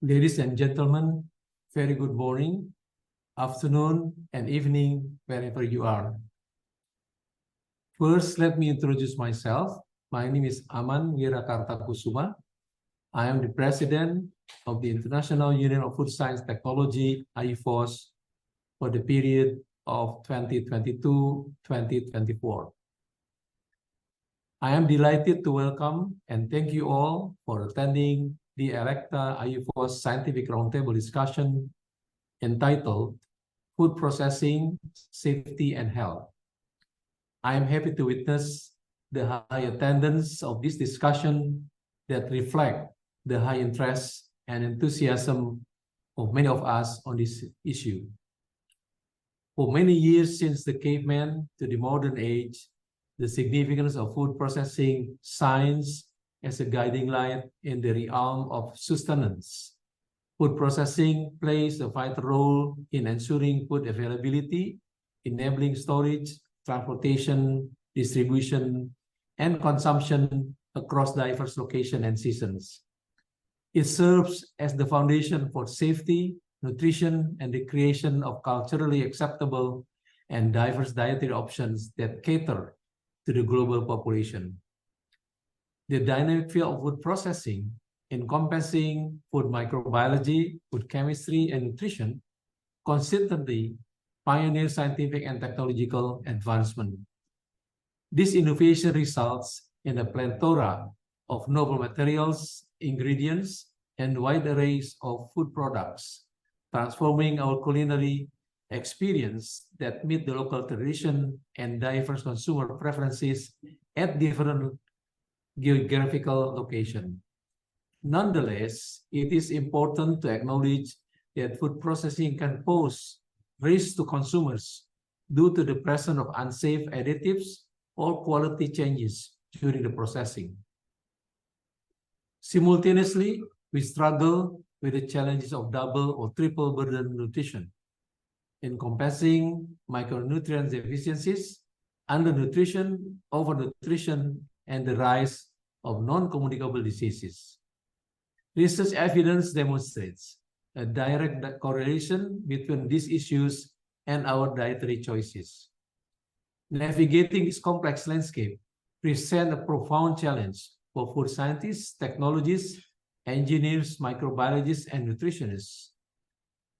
Ladies and gentlemen, very good morning, afternoon, and evening, wherever you are. First, let me introduce myself. My name is Aman Wirakartakusuma. I am the president of the International Union of Food Science Technology, IUFoST, for the period of 2022-2024. I am delighted to welcome and thank you all for attending the ALACCTA IUFoST Scientific Roundtable discussion entitled Food Processing, Safety and Health. I am happy to witness the high attendance of this discussion that reflect the high interest and enthusiasm of many of us on this issue. For many years since the caveman to the modern age, the significance of food processing science as a guiding light in the realm of sustenance. Food processing plays a vital role in ensuring food availability, enabling storage, transportation, distribution, and consumption across diverse locations and seasons. It serves as the foundation for safety, nutrition, and the creation of culturally acceptable and diverse dietary options that cater to the global population. The dynamic field of food processing, encompassing food microbiology, food chemistry, and nutrition, consistently pioneers scientific and technological advancement. This innovation results in a plethora of novel materials, ingredients, and wide arrays of food products, transforming our culinary experience that meet the local tradition and diverse consumer preferences at different geographical location. Nonetheless, it is important to acknowledge that food processing can pose risk to consumers due to the presence of unsafe additives or quality changes during the processing. Simultaneously, we struggle with the challenges of double or triple burden nutrition, encompassing micronutrient deficiencies, undernutrition, overnutrition, and the rise of non-communicable diseases. Research evidence demonstrates a direct correlation between these issues and our dietary choices. Navigating this complex landscape presents a profound challenge for food scientists, technologists, engineers, microbiologists, and nutritionists.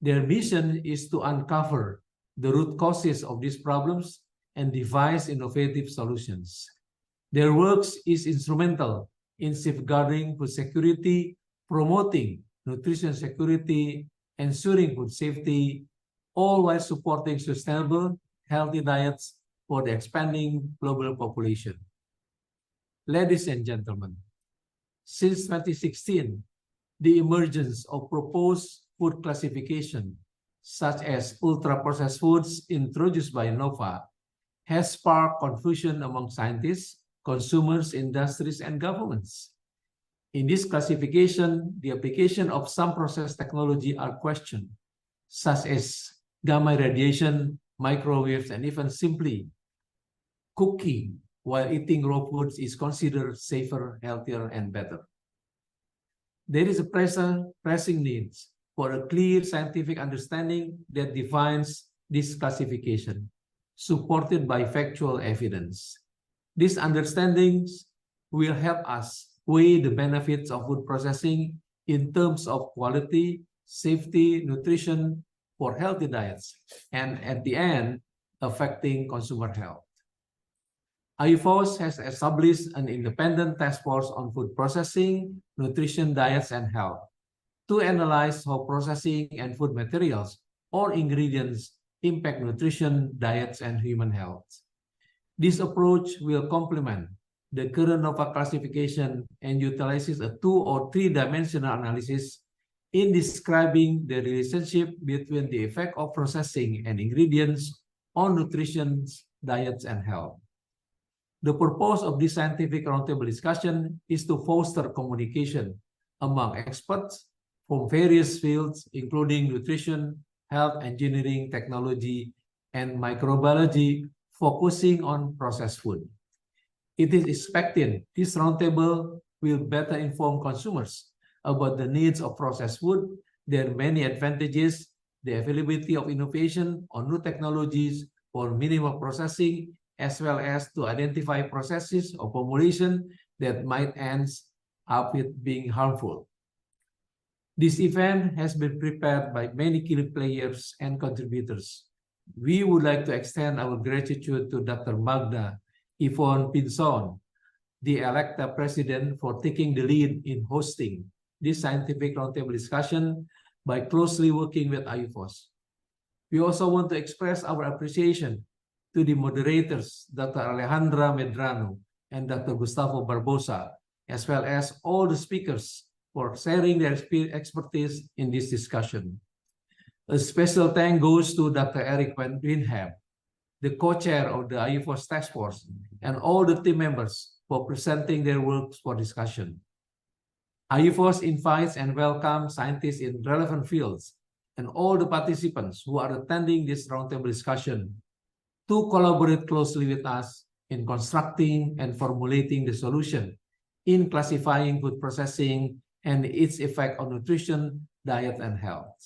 Their mission is to uncover the root causes of these problems and devise innovative solutions. Their work is instrumental in safeguarding food security, promoting nutrition security, ensuring food safety, all while supporting sustainable, healthy diets for the expanding global population. Ladies and gentlemen, since 2016, the emergence of proposed food classification, such as ultra-processed foods introduced by NOVA, has sparked confusion among scientists, consumers, industries, and governments. In this classification, the application of some process technology are questioned, such as gamma radiation, microwaves, and even simply cooking while eating raw foods is considered safer, healthier, and better. There is a pressing need for a clear scientific understanding that defines this classification, supported by factual evidence. These understandings will help us weigh the benefits of food processing in terms of quality, safety, nutrition for healthy diets, and at the end, affecting consumer health. IUFoST has established an independent task force on food processing, nutrition, diets, and health to analyze how processing and food materials or ingredients impact nutrition, diets, and human health. This approach will complement the current NOVA classification and utilizes a 2- or 3-dimensional analysis in describing the relationship between the effect of processing and ingredients on nutrition, diets, and health. The purpose of this scientific roundtable discussion is to foster communication among experts from various fields, including nutrition, health, engineering, technology, and microbiology, focusing on processed food. It is expected this roundtable will better inform consumers about the needs of processed food, their many advantages, the availability of innovation or new technologies for minimal processing, as well as to identify processes or formulation that might end up with being harmful. This event has been prepared by many key players and contributors. We would like to extend our gratitude to Dr. Magda Yvonne Pinson, the ALACCTA president, for taking the lead in hosting this scientific roundtable discussion by closely working with IUFoST. We also want to express our appreciation to the moderators, Dr. Alejandra Medrano and Dr. Gustavo Barbosa, as well as all the speakers for sharing their expertise in this discussion. A special thank goes to Dr. Eric Van Winham, the co-chair of the IUFoST task force, and all the team members for presenting their works for discussion. IUFoST invites and welcomes scientists in relevant fields and all the participants who are attending this roundtable discussion to collaborate closely with us in constructing and formulating the solution in classifying food processing and its effect on nutrition, diet, and health.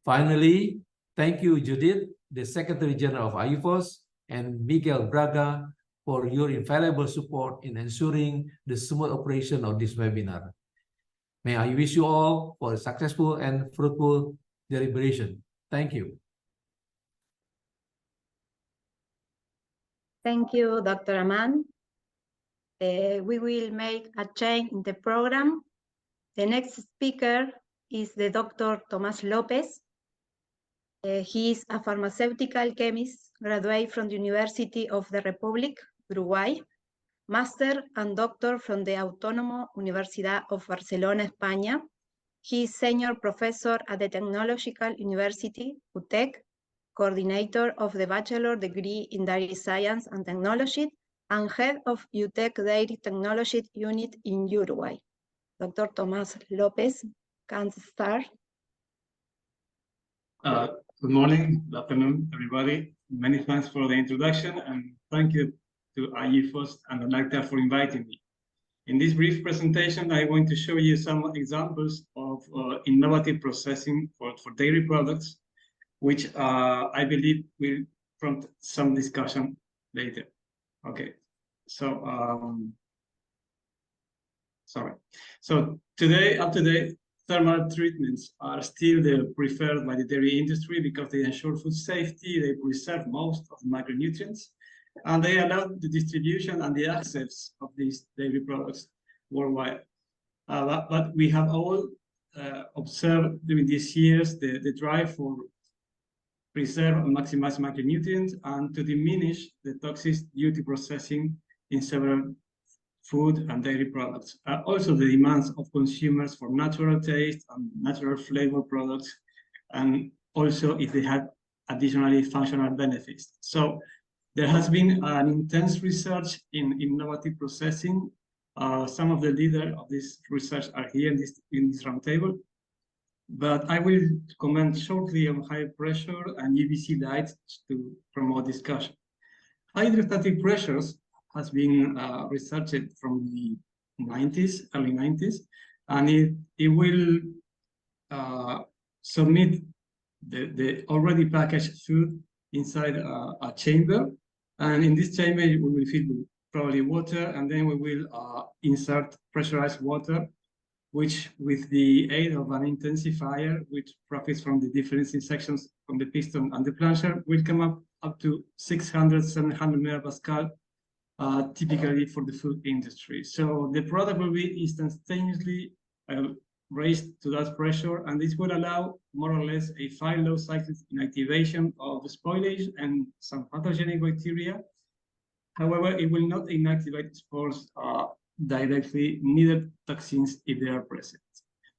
Finally, thank you, Judith, the Secretary General of IUFoST, and Miguel Braga for your invaluable support in ensuring the smooth operation of this webinar. May I wish you all for a successful and fruitful deliberation. Thank you. Thank you, Dr. Aman. We will make a change in the program. The next speaker is the Dr. Tomás López. He is a pharmaceutical chemist, graduate from the University of the Republic, Uruguay, master and doctor from the Autónoma Universidad of Barcelona, España. He is senior professor at the Technological University, UTEC, coordinator of the bachelor degree in dairy science and technology, and head of UTEC Dairy Technology Unit in Uruguay. Dr. Tomás López can start. Good morning, good afternoon, everybody. Many thanks for the introduction, and thank you to IUFoST and ALACCTA for inviting me. In this brief presentation, I'm going to show you some examples of innovative processing for dairy products, which I believe will prompt some discussion later. Okay, so up to date, thermal treatments are still preferred by the dairy industry because they ensure food safety, they preserve most of the micronutrients, and they allow the distribution and the access of these dairy products worldwide. But we have all observed during these years the drive for preserve and maximize micronutrients and to diminish the toxic due to processing in several food and dairy products. Also the demands of consumers for natural taste and natural flavor products, and also if they have additionally functional benefits. So there has been an intense research in innovative processing. Some of the leaders of this research are here in this roundtable, but I will comment shortly on high pressure and UVC light to promote discussion. Hydrostatic pressures has been researched from the early 90s, and it will submit the already packaged food inside a chamber, and in this chamber we will fill with probably water, and then we will insert pressurized water, which with the aid of an intensifier, which profits from the difference in sections from the piston and the plunger, will come up to 600, 700 megapascal, typically for the food industry. So the product will be instantaneously raised to that pressure, and this will allow more or less a 5 low cycles inactivation of spoilage and some pathogenic bacteria. However, it will not inactivate spores directly, neither toxins if they are present.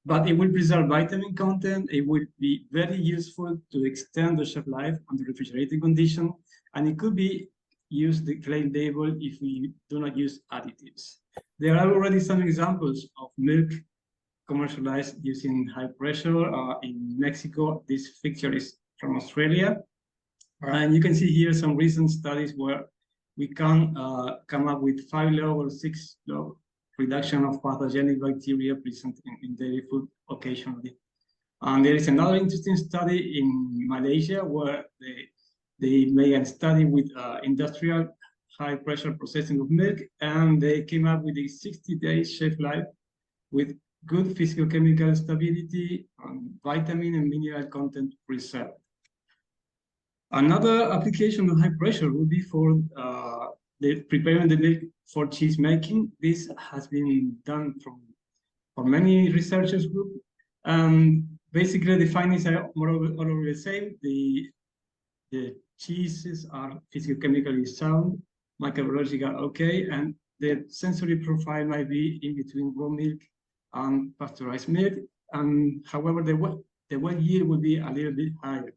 But it will preserve vitamin content. It will be very useful to extend the shelf life under refrigerated condition, and it could be used the claim label if we do not use additives. There are already some examples of milk commercialized using high pressure in Mexico. This picture is from Australia, and you can see here some recent studies where we can come up with 5 low or 6 low reduction of pathogenic bacteria present in dairy food occasionally. And there is another interesting study in Malaysia where they made a study with industrial high pressure processing of milk, and they came up with a 60-day shelf life with good physicochemical stability and vitamin and mineral content preserved. Another application of high pressure would be for preparing the milk for cheese making. This has been done for many researchers groups. Basically, the findings are more or less the same. The cheeses are physicochemically sound, microbiological okay, and the sensory profile might be in between raw milk and pasteurized milk. And however, the wet yield will be a little bit higher.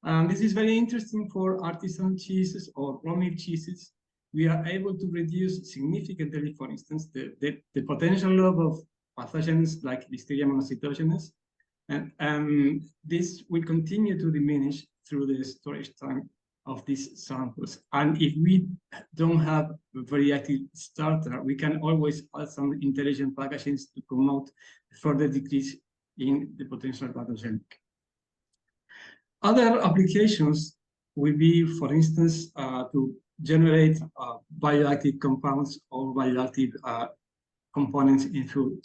And this is very interesting for artisan cheeses or raw milk cheeses. We are able to reduce significantly, for instance, the potential level of pathogens like Listeria monocytogenes. And this will continue to diminish through the storage time of these samples. And if we don't have a very active starter, we can always add some intelligent packagings to promote further decrease in the potential pathogenic. Other applications will be, for instance, to generate bioactive compounds or bioactive components in food.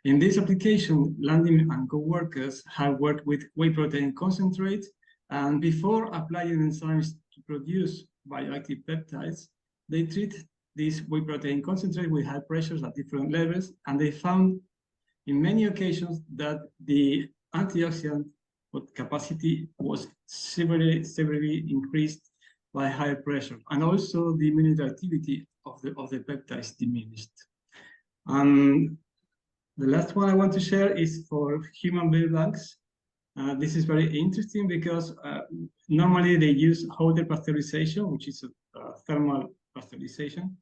In this application, Landin and co-workers have worked with whey protein concentrate, and before applying enzymes to produce bioactive peptides, they treat this whey protein concentrate with high pressures at different levels, and they found in many occasions that the antioxidant capacity was severely increased by higher pressure, and also the immunity activity of the peptides diminished. The last one I want to share is for human blood banks. This is very interesting because normally they use Holder pasteurization, which is a thermal pasteurization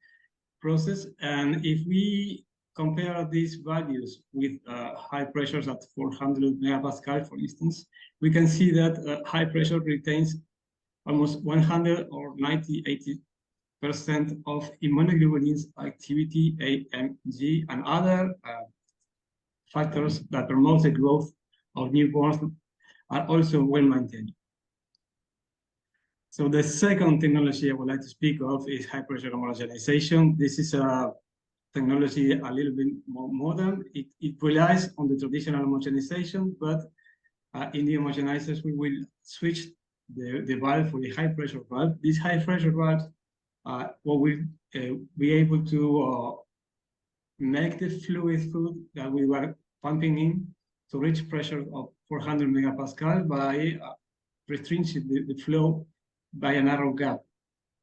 process. And if we compare these values with high pressures at 400 megapascal, for instance, we can see that high pressure retains almost 100 or 80% of immunoglobulins activity, AMG, and other factors that promote the growth of newborns are also well maintained. So the second technology I would like to speak of is high pressure homogenization. This is a technology a little bit more modern. It relies on the traditional homogenization, but in the homogenizers, we will switch the valve for the high pressure valve. This high pressure valve will be able to make the fluid food that we were pumping in to reach pressure of 400 megapascal by restricting the flow by a narrow gap.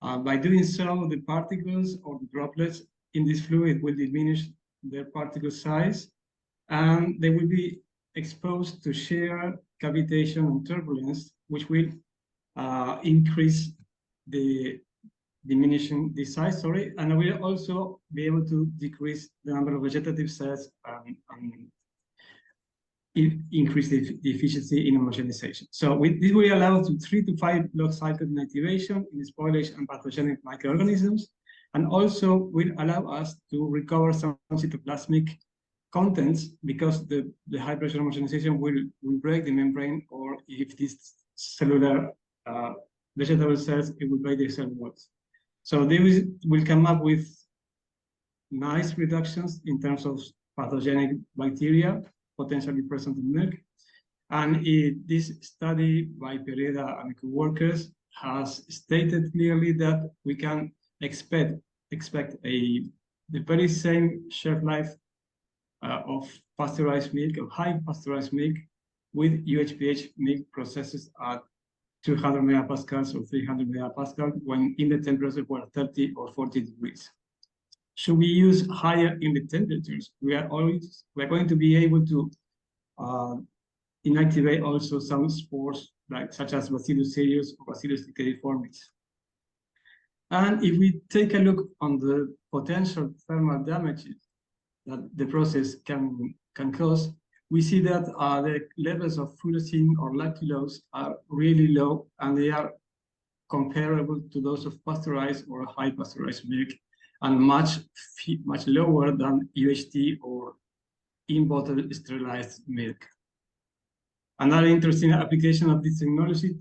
By doing so, the particles or the droplets in this fluid will diminish their particle size, and they will be exposed to shear, cavitation, and turbulence, which will increase the size, and we'll also be able to decrease the number of vegetative cells and increase the efficiency in homogenization. So this will allow to 3 to 5 log cycle inactivation in spoilage and pathogenic microorganisms, and also will allow us to recover some cytoplasmic contents, because the high pressure homogenization will break the membrane, or if this cellular vegetable cells, it will break the cell walls. So they will come up with nice reductions in terms of pathogenic bacteria potentially present in milk. And this study by Pereda and co-workers has stated clearly that we can expect the very same shelf life of pasteurized milk, of high pasteurized milk, with UHPH milk processes at 200 megapascals or 300 megapascal when in the temperature were 30 or 40 degrees. Should we use higher in the temperatures? We are going to be able to inactivate also some spores, such as Bacillus cereus or Bacillus thalidomide. And if we take a look on the potential thermal damages that the process can cause, we see that the levels of furosin or lactulose are really low, and they are comparable to those of pasteurized or high pasteurized milk. and much lower than UHT or in-bottle sterilized milk. Another interesting application of this technology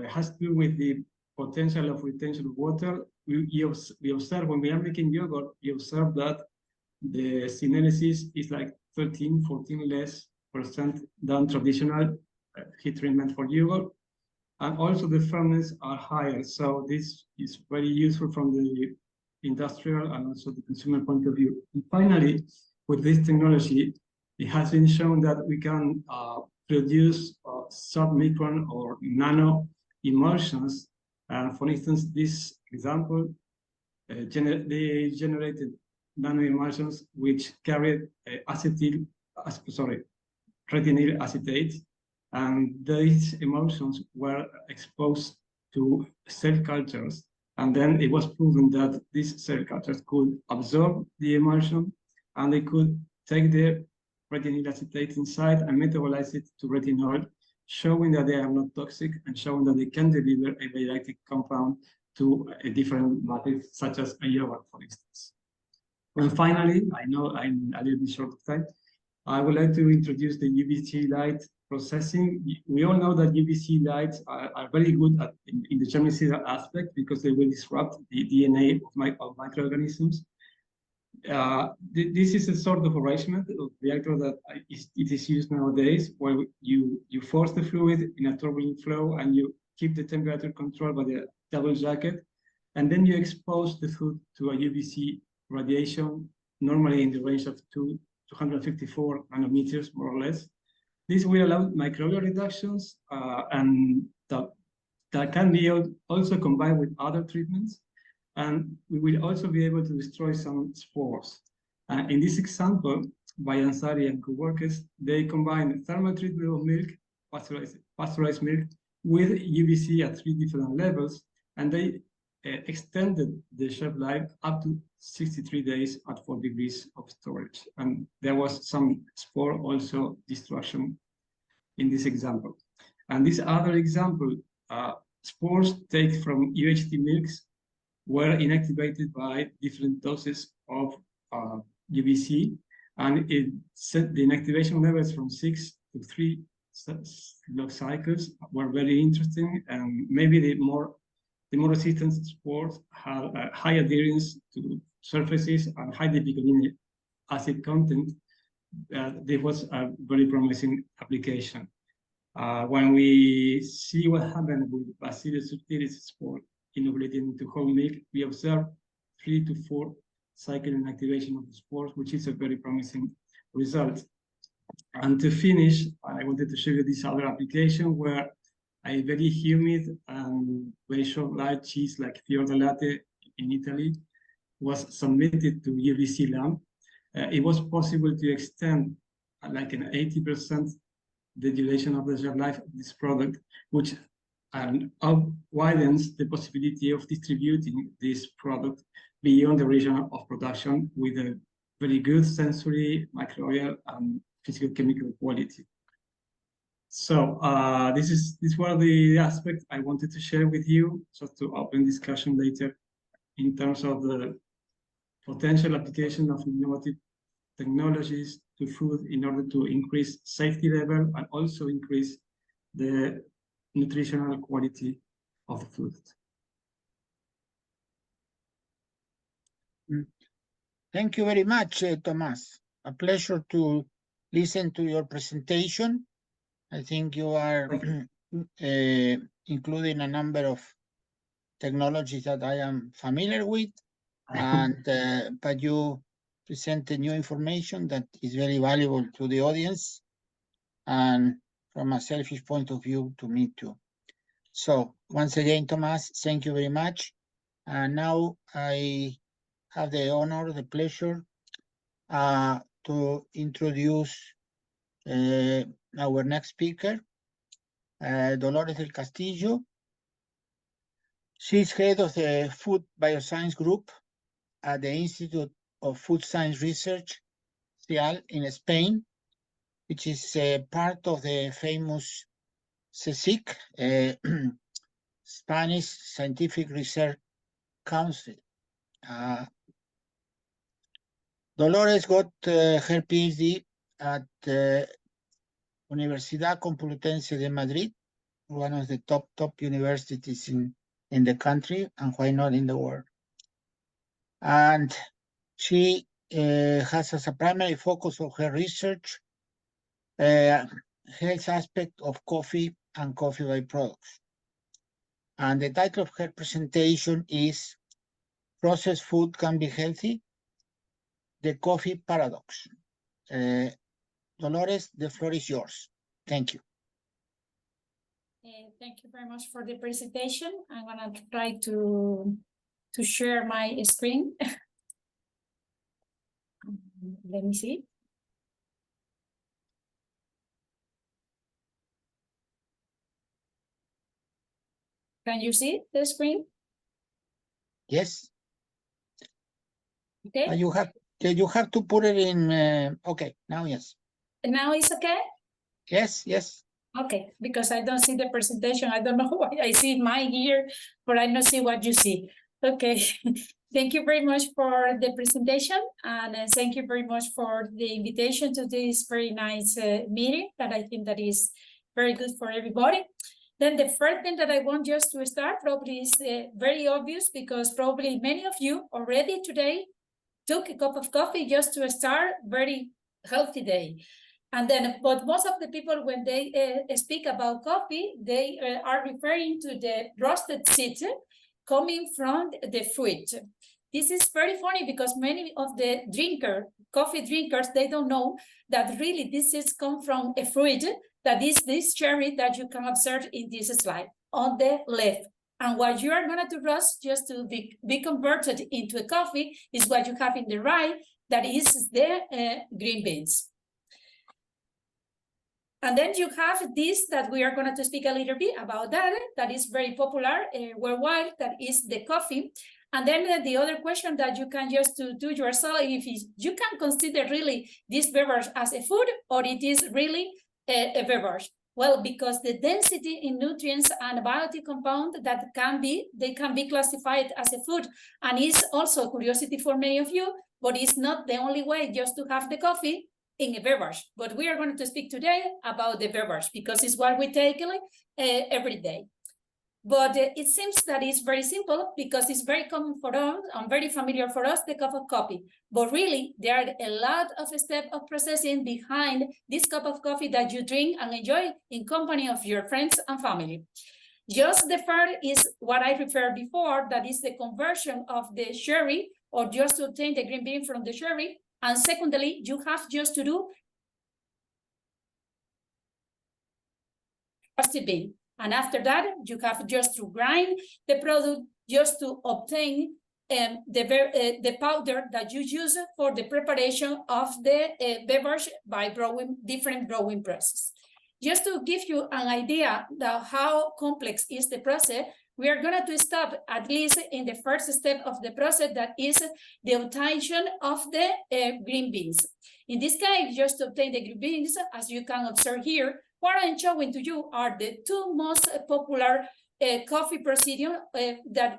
has to do with the potential of retention of water. We observe when we are making yogurt, we observe that the synerlysis is like 13-14% less than traditional heat treatment for yogurt. And also the firmness are higher. So this is very useful from the industrial and also the consumer point of view. And finally, with this technology, it has been shown that we can produce sub-micron or nano emulsions. For instance, this example, they generated nano emulsions which carried retinol acetate, and these emulsions were exposed to cell cultures. And then it was proven that these cell cultures could absorb the emulsion, and they could take the retinol acetate inside and metabolize it to retinol, showing that they are not toxic and showing that they can deliver a bioactive compound to a different material, such as a yogurt, for instance. And finally, I know I'm a little bit short of time, I would like to introduce the UVC light processing. We all know that UVC lights are very good in the germicidal aspect because they will disrupt the DNA of microorganisms. This is a sort of arrangement of reactor that it is used nowadays, where you force the fluid in a turbulent flow and you keep the temperature control by the double jacket, and then you expose the food to a UVC radiation, normally in the range of 254 nanometers, more or less. This will allow microbial reductions, and that can be also combined with other treatments. And we will also be able to destroy some spores. In this example, by Ansari and co-workers, they combine thermal treatment of milk, pasteurized milk, with UVC at 3 different levels, and they extended the shelf life up to 63 days at 4 degrees of storage. And there was some spore also destruction in this example. And this other example, spores taken from UHT milks were inactivated by different doses of UVC, and it set the inactivation levels from 6 to 3 log cycles were very interesting, and maybe the more resistant spores have high adherence to surfaces and high dipicoline acid content. There was a very promising application. When we see what happened with Bacillus subtilis spore inoculated into whole milk, we observe 3 to 4 cycle inactivation of the spores, which is a very promising result. And to finish, I wanted to show you this other application where a very humid and very short light cheese like Fior di Latte in Italy was submitted to UVC lamp. It was possible to extend like an 80% the duration of the shelf life of this product, which widens the possibility of distributing this product beyond the region of production with a very good sensory, microbial, and physical chemical quality. So these were the aspects I wanted to share with you, just to open discussion later in terms of the potential application of innovative technologies to food in order to increase safety level and also increase the nutritional quality of the food. Thank you very much, Tomás. A pleasure to listen to your presentation. I think you are including a number of technologies that I am familiar with, and but you presented new information that is very valuable to the audience, and from a selfish point of view, to me too. So once again, Tomás, thank you very much. And now I have the honor, the pleasure to introduce our next speaker, Dolores del Castillo. She's head of the Food Bioscience Group at the Institute of Food Science Research, CIAL, in Spain, which is part of the famous CSIC, Spanish Scientific Research Council. Dolores got her PhD at Universidad Complutense de Madrid, one of the top universities in the country, and why not in the world. And she has as a primary focus of her research health aspect of coffee and coffee byproducts. And the title of her presentation is Processed Food Can Be Healthy, the Coffee Paradox. Dolores, the floor is yours. Thank you. Thank you very much for the presentation. I'm gonna try to share my screen. Let me see. Can you see the screen? Yes. Okay. You have to put it in. Okay, now yes. Now it's okay? Yes, yes. Okay, because I don't see the presentation. I don't know why I see mine here, but I don't see what you see. Okay, thank you very much for the presentation, and thank you very much for the invitation to this very nice meeting that I think that is very good for everybody. Then the first thing that I want just to start probably is very obvious, because probably many of you already today took a cup of coffee just to start very healthy day. And then, but most of the people, when they speak about coffee, they are referring to the roasted seeds coming from the fruit. This is very funny because many of the coffee drinkers, they don't know that really this is come from a fruit that is this cherry that you can observe in this slide on the left. And what you are going to roast just to be converted into a coffee is what you have in the right, that is the green beans. And then you have this that we are going to speak a little bit about that is very popular worldwide, that is the coffee. And then the other question that you can just do yourself, if you can consider really this beverage as a food, or it is really a beverage. Well, because the density in nutrients and biotic compound they can be classified as a food, and is also a curiosity for many of you, but it's not the only way just to have the coffee in a beverage. But we are going to speak today about the beverage because it's what we take every day. But it seems that it's very simple because it's very common for us and very familiar for us, the cup of coffee. But really, there are a lot of steps of processing behind this cup of coffee that you drink and enjoy in company of your friends and family. Just the first is what I referred before, that is the conversion of the cherry, or just to obtain the green bean from the cherry. And secondly, you have just to do roasted bean. And after that, you have just to grind the product just to obtain the powder that you use for the preparation of the beverage by different brewing process. Just to give you an idea of how complex is the process, we are going to stop at least in the first step of the process, that is the obtention of the green beans. In this case, just to obtain the green beans, as you can observe here, what I'm showing to you are the two most popular coffee procedures that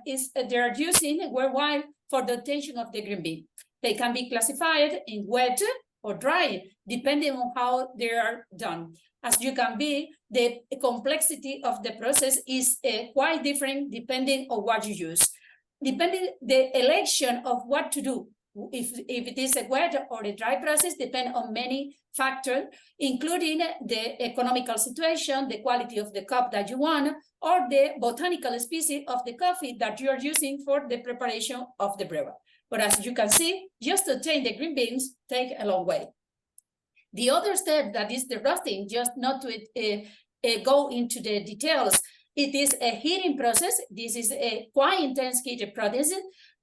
they are using worldwide for the obtention of the green bean. They can be classified in wet or dry, depending on how they are done. As you can be, the complexity of the process is quite different depending on what you use. Depending the election of what to do, if it is a wet or a dry process, depend on many factors, including the economical situation, the quality of the cup that you want, or the botanical species of the coffee that you are using for the preparation of the brew. But as you can see, just to obtain the green beans take a long way. The other step, that is the roasting, just not to go into the details, it is a heating process. This is a quite intense heating process.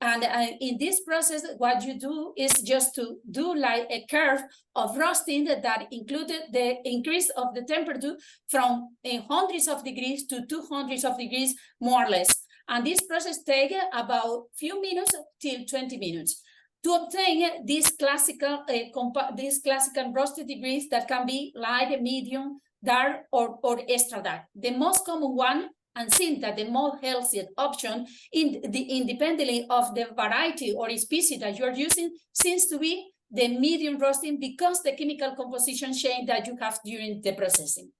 And in this process, what you do is just to do like a curve of roasting that included the increase of the temperature from hundreds of degrees to 200 of degrees, more or less. And this process takes about few minutes till 20 minutes. To obtain these classical roasted degrees that can be light, medium, dark, or extra dark. The most common one, and since that the most healthy option, independently of the variety or species that you're using, seems to be the medium roasting because the chemical composition change that you have during the processing.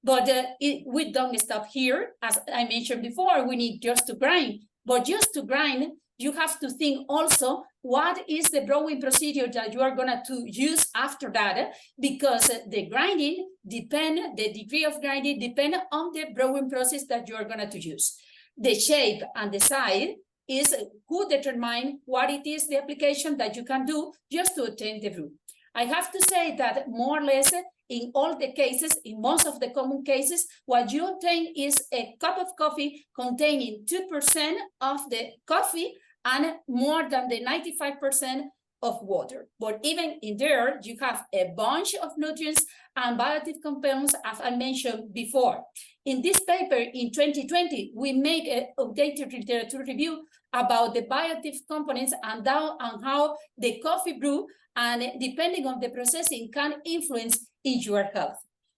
But we don't stop here. As I mentioned before, we need just to grind. But just to grind, you have to think also what is the brewing procedure that you are going to use after that, because the grinding depend, the degree of grinding depend on the brewing process that you are going to use. The shape and the size is who determine what it is the application that you can do just to obtain the brew. I have to say that more or less in all the cases, in most of the common cases, what you obtain is a cup of coffee containing 2% of the coffee and more than the 95% of water. But even in there, you have a bunch of nutrients and bioactive compounds, as I mentioned before. In this paper in 2020, we made an updated literature review about the bioactive components and how the coffee brew and depending on the processing can influence in your health.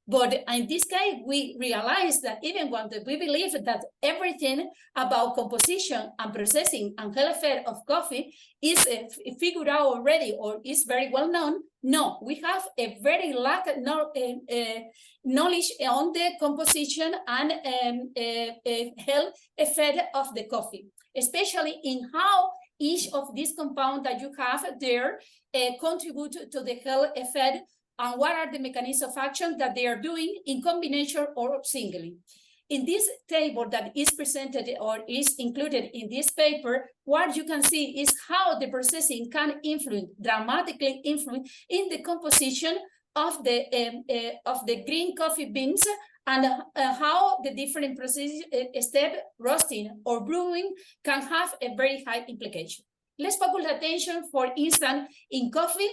But in this case, we realized that even when we believe that everything about composition and processing and health effect of coffee is figured out already or is very well known, no, we have a very lack of knowledge on the composition and health effect of the coffee, especially in how each of these compounds that you have there contribute to the health effect and what are the mechanisms of action that they are doing in combination or singly. In this table that is presented or is included in this paper, what you can see is how the processing can dramatically influence in the composition of the green coffee beans and how the different process step, roasting or brewing, can have a very high implication. Let's focus attention, for instance, in coffee,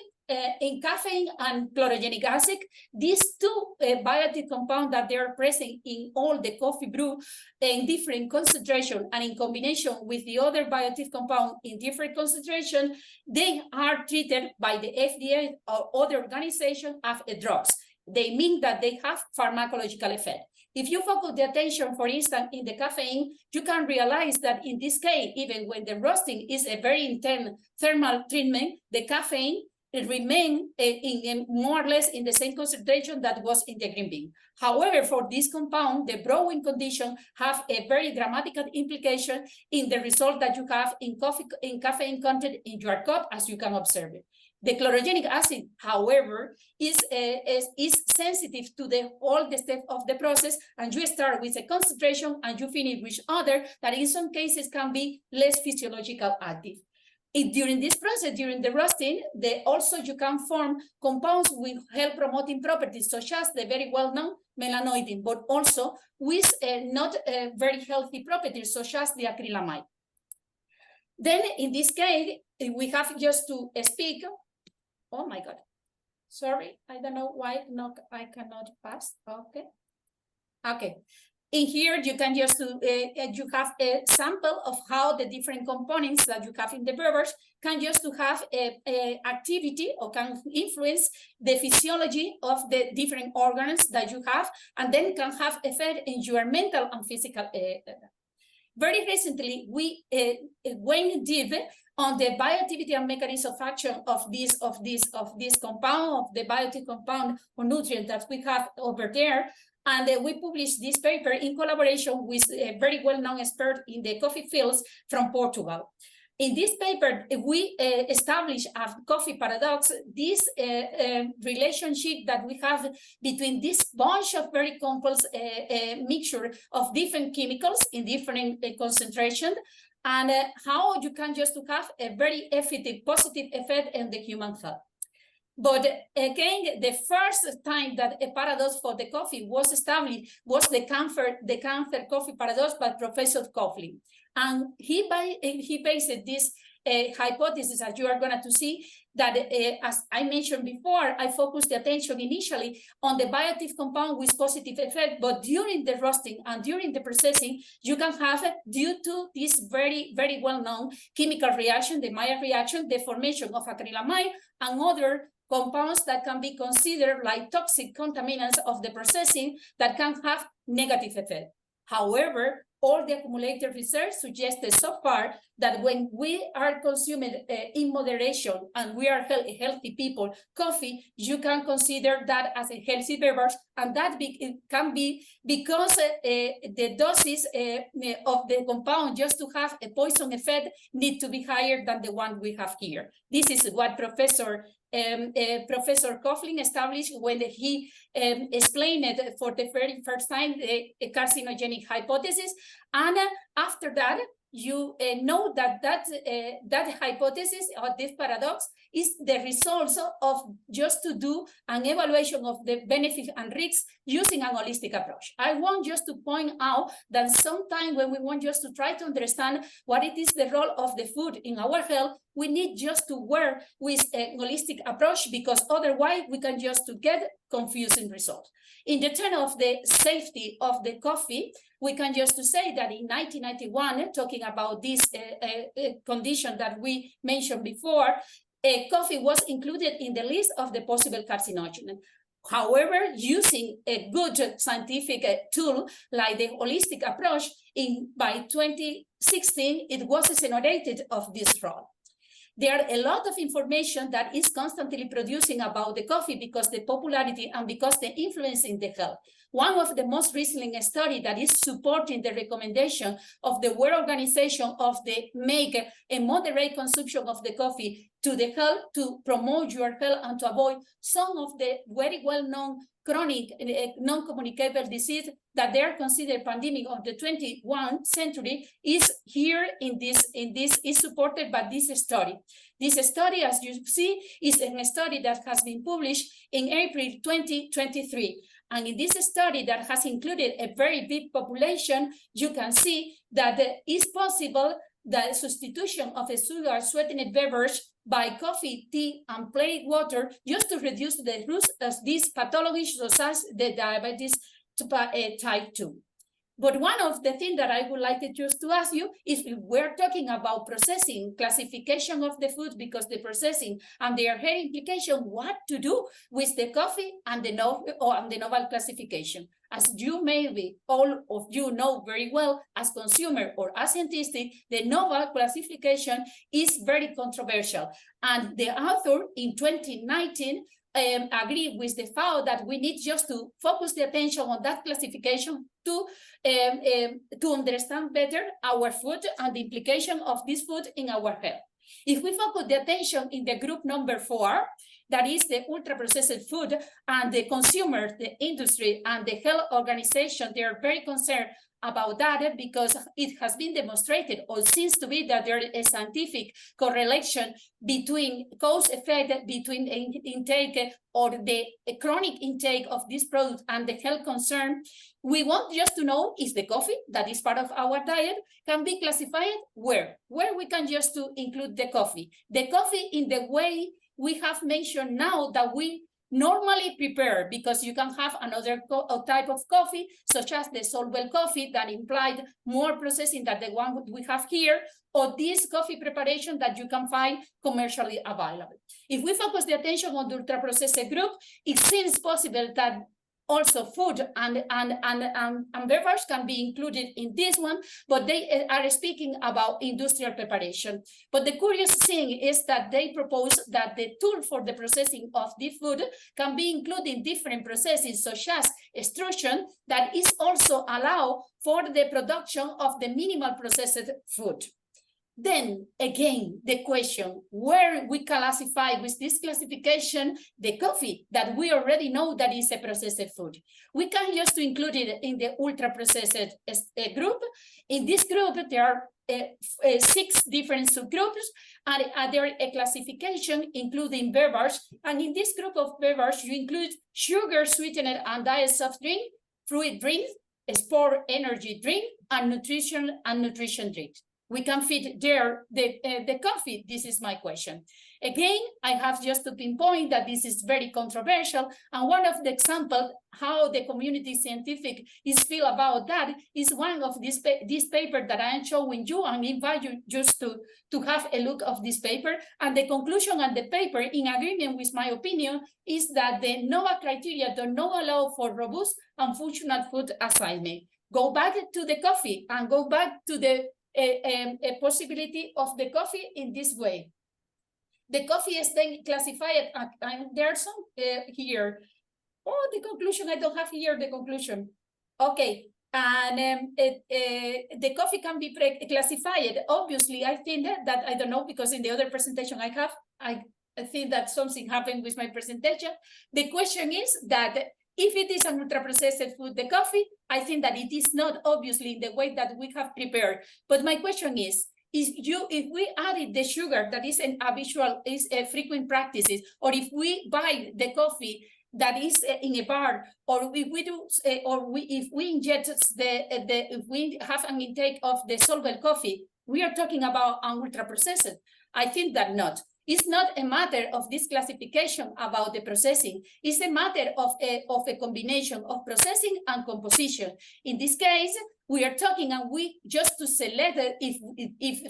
in caffeine and chlorogenic acid. These two bioactive compounds that they are present in all the coffee brew in different concentration and in combination with the other bioactive compound in different concentration, they are treated by the FDA or other organizations as drugs. They mean that they have pharmacological effect. If you focus the attention, for instance, in the caffeine, you can realize that in this case, even when the roasting is a very intense thermal treatment, the caffeine remain in more or less in the same concentration that was in the green bean. However, for this compound, the brewing condition have a very dramatic implication in the result that you have in caffeine content in your cup, as you can observe it. The chlorogenic acid, however, is sensitive to all the steps of the process, and you start with a concentration and you finish with other that in some cases can be less physiological active. During this process, during the roasting, also you can form compounds with health promoting properties, such as the very well-known melanoidin, but also with not very healthy properties, such as the acrylamide. Then in this case, we have just to speak. Oh my God, sorry, I don't know why I cannot pass. Okay. In here, you can just you have a sample of how the different components that you have in the beverage can just to have a activity or can influence the physiology of the different organs that you have, and then can have effect in your mental and physical. Very recently, we went deep on the bioactivity and mechanism of action of this compound, of the bioactive compound or nutrient that we have over there. And we published this paper in collaboration with a very well-known expert in the coffee fields from Portugal. In this paper, we established a coffee paradox, this relationship that we have between this bunch of very complex mixture of different chemicals in different concentration, and how you can just have a very effective positive effect on the human health. But again, the first time that a paradox for the coffee was established was the camphor coffee paradox by Professor Coughlin. And he based this hypothesis, as you are going to see, that as I mentioned before, I focused the attention initially on the bioactive compound with positive effect, but during the roasting and during the processing, you can have, due to this very, very well-known chemical reaction, the Maillard reaction, the formation of acrylamide and other compounds that can be considered like toxic contaminants of the processing that can have negative effect. However, all the accumulated research suggested so far that when we are consuming in moderation and we are healthy people, coffee, you can consider that as a healthy beverage, and that it can be because the doses of the compound just to have a poison effect need to be higher than the one we have here. This is what Professor Coughlin established when he explained it for the very first time the carcinogenic hypothesis, and after that you know that that hypothesis or this paradox is the result of just to do an evaluation of the benefits and risks using an holistic approach. I want just to point out that sometimes when we want just to try to understand what it is the role of the food in our health, we need just to work with a holistic approach, because otherwise we can just to get confusing results. In the term of the safety of the coffee, we can just to say that in 1991, talking about this condition that we mentioned before, coffee was included in the list of the possible carcinogen. However, using a good scientific tool like the holistic approach, by 2016, it was exonerated of this role. There are a lot of information that is constantly producing about the coffee because the popularity and because the influence in the health. One of the most recent study that is supporting the recommendation of the World Organization of the make a moderate consumption of the coffee to the health, to promote your health and to avoid some of the very well-known chronic non-communicable disease that they are considered pandemic of the 21st century, is here in this is supported by this study. This study, as you see, is a study that has been published in April 2023. And in this study that has included a very big population, you can see that it is possible that substitution of a sugar sweetened beverage by coffee, tea, and plain water just to reduce the risk of these pathologies such as the diabetes type 2. But one of the things that I would like to just to ask you is, if we're talking about processing, classification of the food, because the processing and their health implication, what to do with the coffee and the novel classification. As you maybe all of you know very well, as consumer or as scientific, the novel classification is very controversial. And the author in 2019 agree with the FAO that we need just to focus the attention on that classification to understand better our food and the implication of this food in our health. If we focus the attention in the group number 4, that is the ultra-processed food, and the consumers, the industry, and the health organization, they are very concerned about that, because it has been demonstrated, or seems to be, that there is a scientific correlation between cause effect between intake or the chronic intake of this product and the health concern. We want just to know, is the coffee that is part of our diet can be classified where we can just to include the coffee in the way we have mentioned now that we normally prepare, because you can have another type of coffee, such as the soluble coffee that implied more processing than the one we have here, or this coffee preparation that you can find commercially available. If we focus the attention on the ultra-processed group, it seems possible that also food and beverage can be included in this one, but they are speaking about industrial preparation. But the curious thing is that they propose that the tool for the processing of the food can be included in different processes, such as extrusion, that is also allowed for the production of the minimal processed food. Then again, the question, where we classify with this classification the coffee that we already know that is a processed food. We can just include it in the ultra-processed group. In this group, there are 6 different subgroups, and there is a classification including beverage. And in this group of beverage, you include sugar, sweetened and diet soft drink, fruit drink, sport energy drink, and nutrition drink. We can fit there the coffee. This is my question. Again, I have just to pinpoint that this is very controversial. And one of the examples how the community scientific is feel about that is one of this paper that I am showing you, and invite you just to have a look of this paper. And the conclusion of the paper, in agreement with my opinion, is that the NOVA criteria do not allow for robust and functional food assignment. go back to the coffee and go back to the possibility of the coffee in this way. The coffee is then classified, and there are some here. Oh, the conclusion, I don't have here the conclusion. Okay, and the coffee can be classified. Obviously, I think that I don't know, because in the other presentation I think that something happened with my presentation. The question is that if it is an ultra-processed food, the coffee, I think that it is not obviously in the way that we have prepared. But my question is if we added the sugar that is an habitual, frequent practices, or if we buy the coffee that is in a bar, or if we do, if we inject if we have an intake of the solvent coffee, we are talking about an ultra-processed. I think that not. It's not a matter of this classification about the processing. It's a matter of a combination of processing and composition. In this case, we are talking, and we just to select if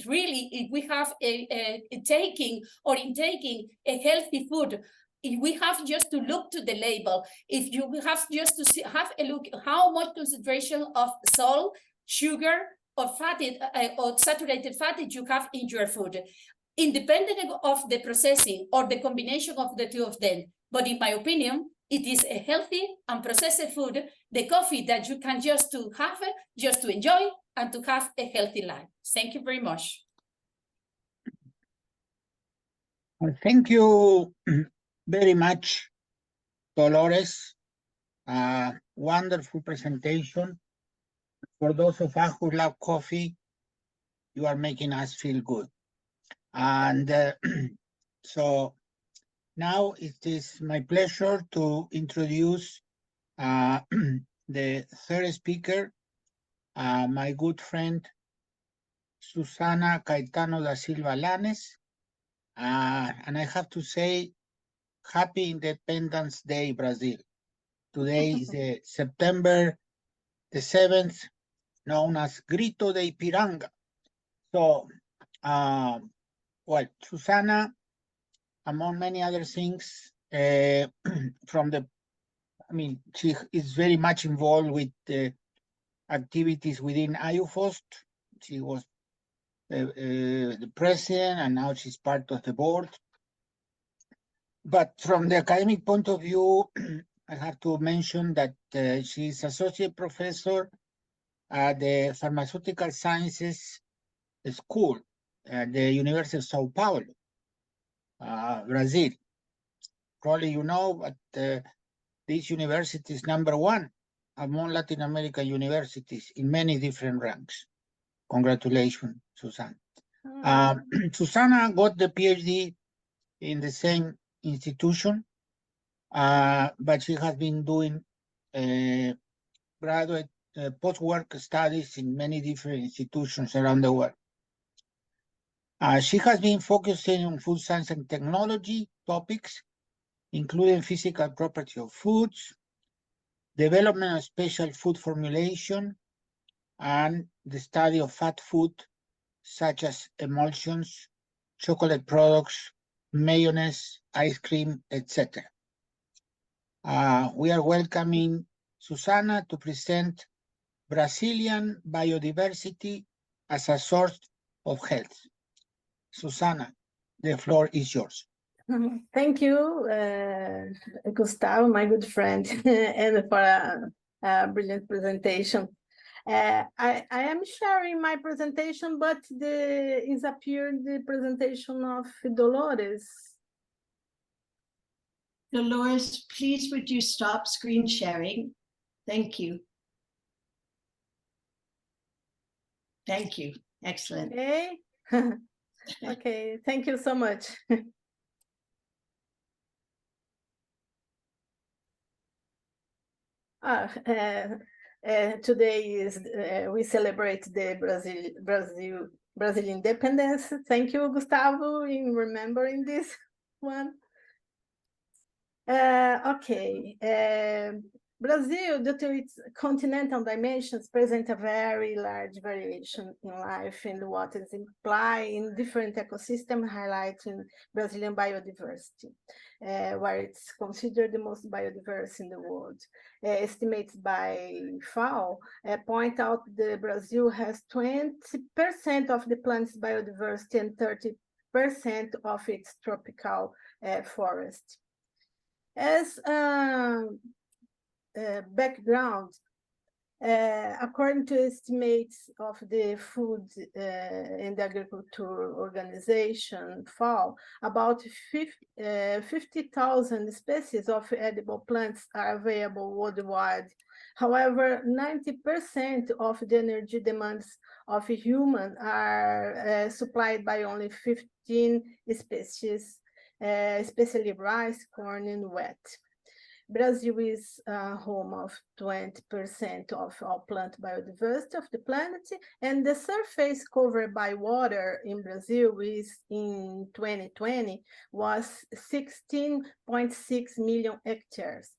we have a taking or intaking a healthy food. If we have just to look to the label, if you have just to have a look how much concentration of salt, sugar, or fatty or saturated fat you have in your food, independent of the processing or the combination of the two of them. But in my opinion, it is a healthy and processed food, the coffee that you can just to have, just to enjoy and to have a healthy life. Thank you very much. Well, thank you very much, Dolores. Wonderful presentation. For those of us who love coffee, you are making us feel good. And so now it is my pleasure to introduce the third speaker, my good friend, Susana Caetano da Silva Lanes. And I have to say, Happy Independence Day, Brazil. Today is September the 7th, known as Grito de Ipiranga. So, well, Susana, among many other things, she is very much involved with activities within IUFoST. She was the president, and now she's part of the board. But from the academic point of view, I have to mention that she's associate professor at the Pharmaceutical Sciences School at the University of Sao Paulo, Brazil. Probably you know, but this university is #1 among Latin American universities in many different ranks. Congratulations, Susana. Susana got the PhD in the same institution, but she has been doing graduate post-work studies in many different institutions around the world. She has been focusing on food science and technology topics, including physical property of foods, development of special food formulation, and the study of fat food, such as emulsions, chocolate products, mayonnaise, ice cream, etc. We are welcoming Susana to present Brazilian biodiversity as a source of health. Susana, the floor is yours. Thank you, Gustavo, my good friend, and for a brilliant presentation. I am sharing my presentation, but is appearing the presentation of Dolores. Dolores, please would you stop screen sharing? Thank you. Thank you. Excellent. Okay. Okay, thank you so much. Today is we celebrate the Brazil independence. Thank you, Gustavo, in remembering this one. Okay. Brazil, due to its continental dimensions, present a very large variation in life and what is implied in different ecosystems, highlighting Brazilian biodiversity, where it's considered the most biodiverse in the world. Estimates by FAO point out that Brazil has 20% of the planet's biodiversity and 30% of its tropical forest. As background, according to estimates of the Food and Agriculture Organization, FAO, about 50,000 species of edible plants are available worldwide. However, 90% of the energy demands of humans are supplied by only 15 species, especially rice, corn, and wheat. Brazil is home of 20% of all plant biodiversity of the planet, and the surface covered by water in Brazil is in 2020 was 16.6 million hectares.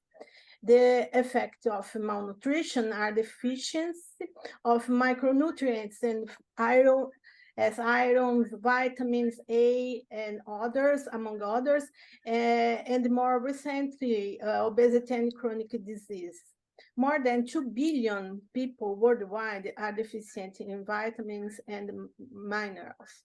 The effect of malnutrition are deficiency of micronutrients and iron, vitamins A and others, among others, and more recently, obesity and chronic disease. More than 2 billion people worldwide are deficient in vitamins and minerals.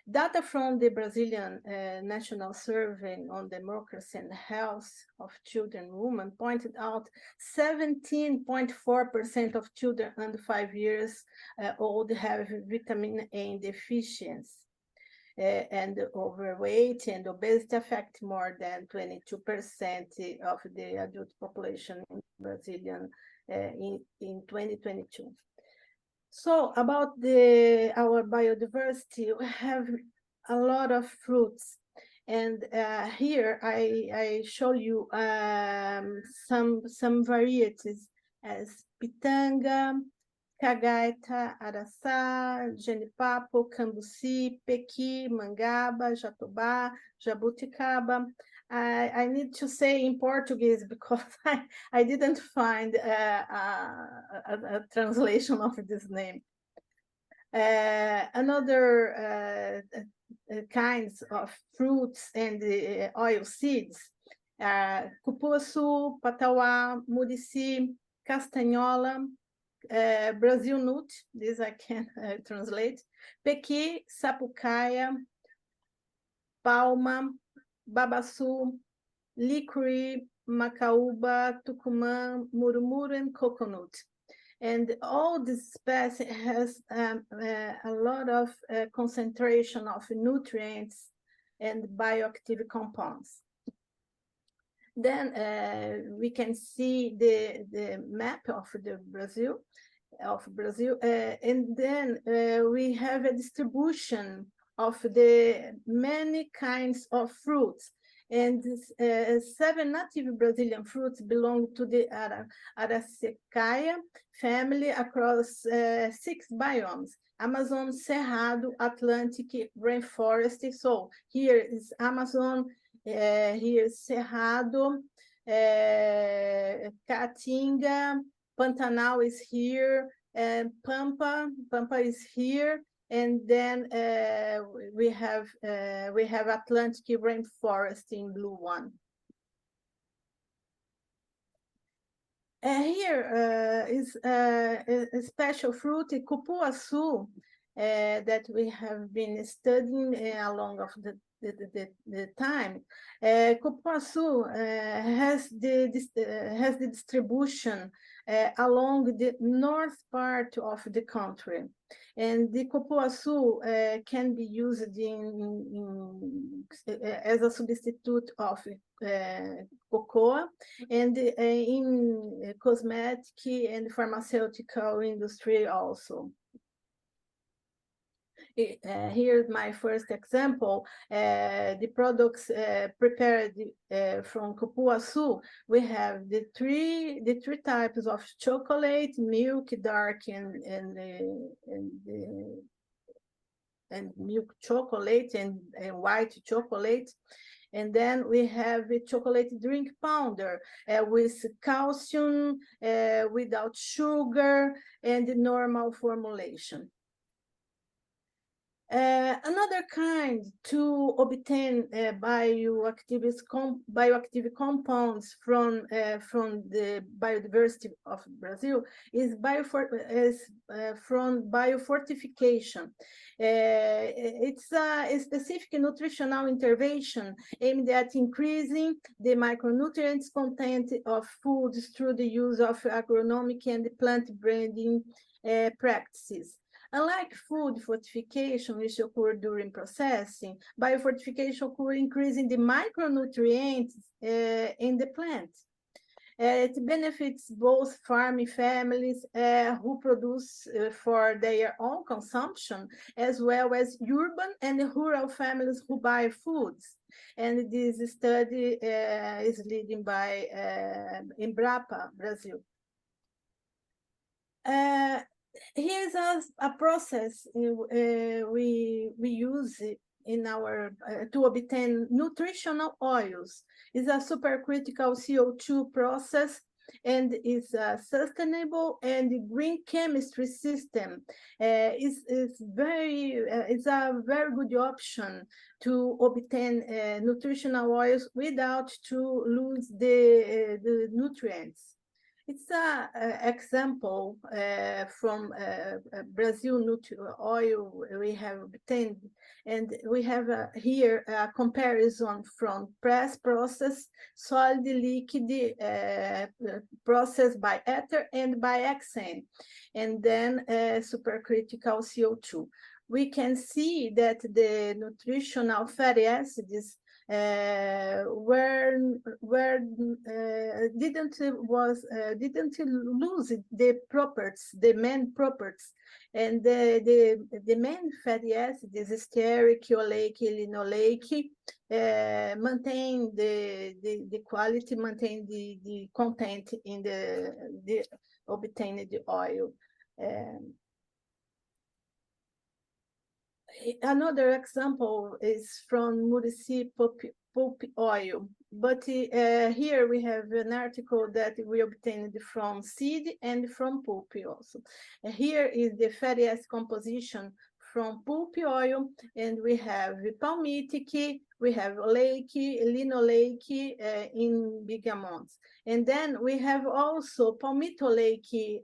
Data from the Brazilian National Survey on Democracy and Health of Children and Women pointed out 17.4% of children under 5 years old have vitamin A deficiency. And overweight and obesity affect more than 22% of the adult population in Brazilian in 2022. So about our biodiversity, we have a lot of fruits, and here I show you some varieties as pitanga, cagaita, araçá, genipapo, cambuci, pequi, mangaba, jatobá, jabuticaba. I need to say in Portuguese because I didn't find a translation of this name. Another kinds of fruits and oil seeds, cupuaçu, patauá, murici, castanhola, Brazil nut, this I can translate, pequi, sapucaia, palma, babaçu, licori, macaúba, tucumã, murumuru, and coconut. And all this species has a lot of concentration of nutrients and bioactive compounds. Then we can see the map of Brazil, and then we have a distribution of the many kinds of fruits. And 7 native Brazilian fruits belong to the Aracecaia family across 6 biomes: Amazon, Cerrado, Atlantic, Rainforest. So here is Amazon, here is Cerrado, Caatinga, Pantanal is here, and Pampa is here. And then we have Atlantic rainforest in blue one. Here is a special fruit, cupuaçu, that we have been studying along of the time. Cupuaçu has the distribution along the north part of the country, and the cupuaçu can be used as a substitute of cocoa, and in cosmetic and pharmaceutical industry also. Here's my first example. The products prepared from cupuaçu. We have the three types of chocolate: milk, dark, and milk chocolate and white chocolate. And then we have a chocolate drink powder with calcium, without sugar, and the normal formulation. Another kind to obtain bioactive compounds from the biodiversity of Brazil is from biofortification. It's a specific nutritional intervention aimed at increasing the micronutrients content of foods through the use of agronomic and plant breeding practices. Unlike food fortification, which occur during processing, biofortification occurs increasing the micronutrients in the plant. It benefits both farming families who produce for their own consumption, as well as urban and rural families who buy foods. And this study is led by Embrapa, Brazil. Here's a process we use in our to obtain nutritional oils. It's a supercritical CO2 process and is a sustainable and green chemistry system. It's a very good option to obtain nutritional oils without to lose the nutrients. It's an example from Brazil oil we have obtained, and we have here a comparison from press process, solid liquid process by ether and by hexane, and then supercritical CO2. We can see that the nutritional fatty acids didn't lose the properties, the main properties, and the main fatty acids, stearic, oleic, linoleic, maintain the quality, maintain the content in the obtained oil. Another example is from Murici pulp oil, but here we have an article that we obtained from seed and from pulp also. Here is the fatty acid composition from pulp oil, and we have palmitic, we have oleic, linoleic in big amounts. And then we have also palmitoleic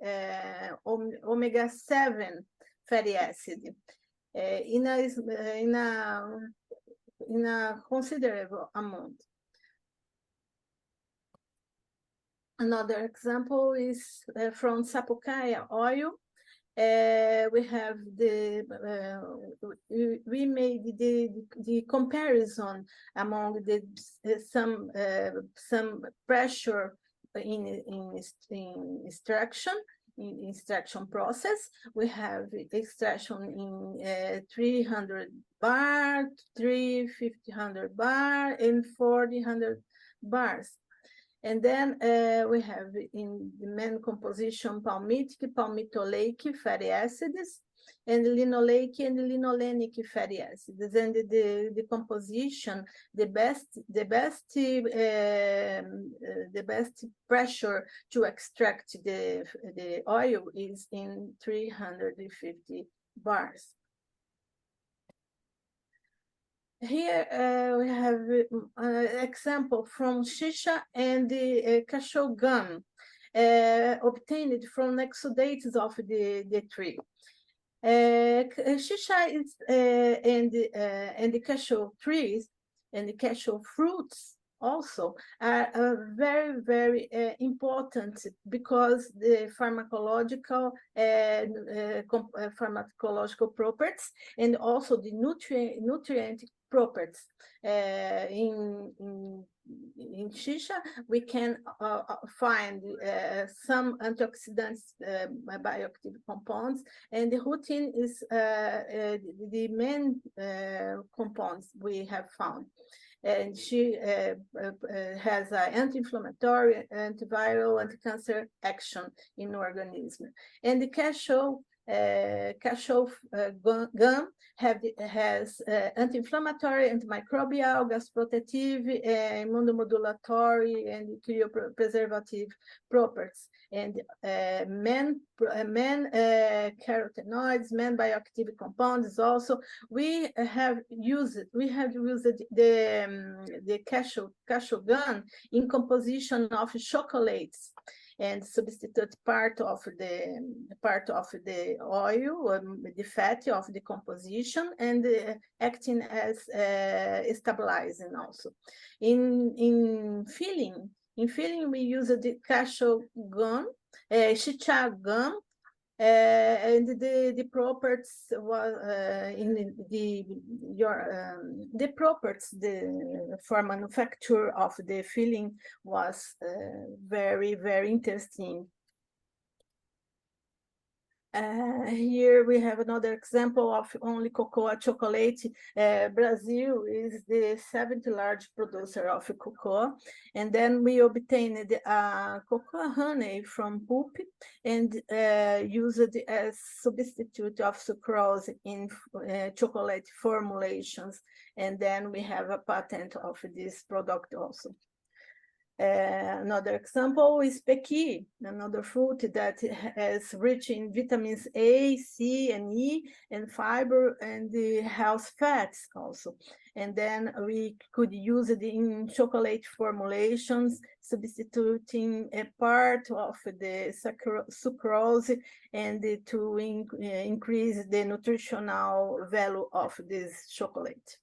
omega-7 fatty acid. In a considerable amount. Another example is from sapucaia oil. We have we made the comparison among some pressure in extraction process. We have extraction in 300 bar, 350 bar, and 400 bars. And then we have in the main composition palmitic, palmitoleic fatty acids, and linoleic and linolenic fatty acids. And the composition, the best pressure to extract the oil is in 350 bars. Here we have an example from shisha and the cashew gum obtained from exudates of the tree. Shisha is and the cashew trees and the cashew fruits also are very, very important because the pharmacological properties and also the nutrient properties. In shisha, we can find some antioxidants, bioactive compounds, and the rutin is the main compounds we have found. And she has an anti-inflammatory, antiviral, anti-cancer action in the organism. And the cashew cashew gum has anti-inflammatory, antimicrobial, gastroprotective, immunomodulatory, and cryopreservative properties. And carotenoids, bioactive compounds. Also, we have used the cashew gum in composition of chocolates, and substitute part of the oil, the fat of the composition, and acting as stabilizing also. In filling, we use the cashew gum, chicha gum, and the properties was the properties for manufacture of the filling was very, very interesting. Here we have another example of only cocoa chocolate. Brazil is the 7th largest producer of cocoa, and then we obtained cocoa honey from pulp and used it as substitute of sucrose in chocolate formulations, and then we have a patent of this product also. Another example is pequi, another fruit that is rich in vitamins A, C, and E, and fiber, and the health fats also. And then we could use it in chocolate formulations, substituting a part of the sucrose, and to increase the nutritional value of this chocolate.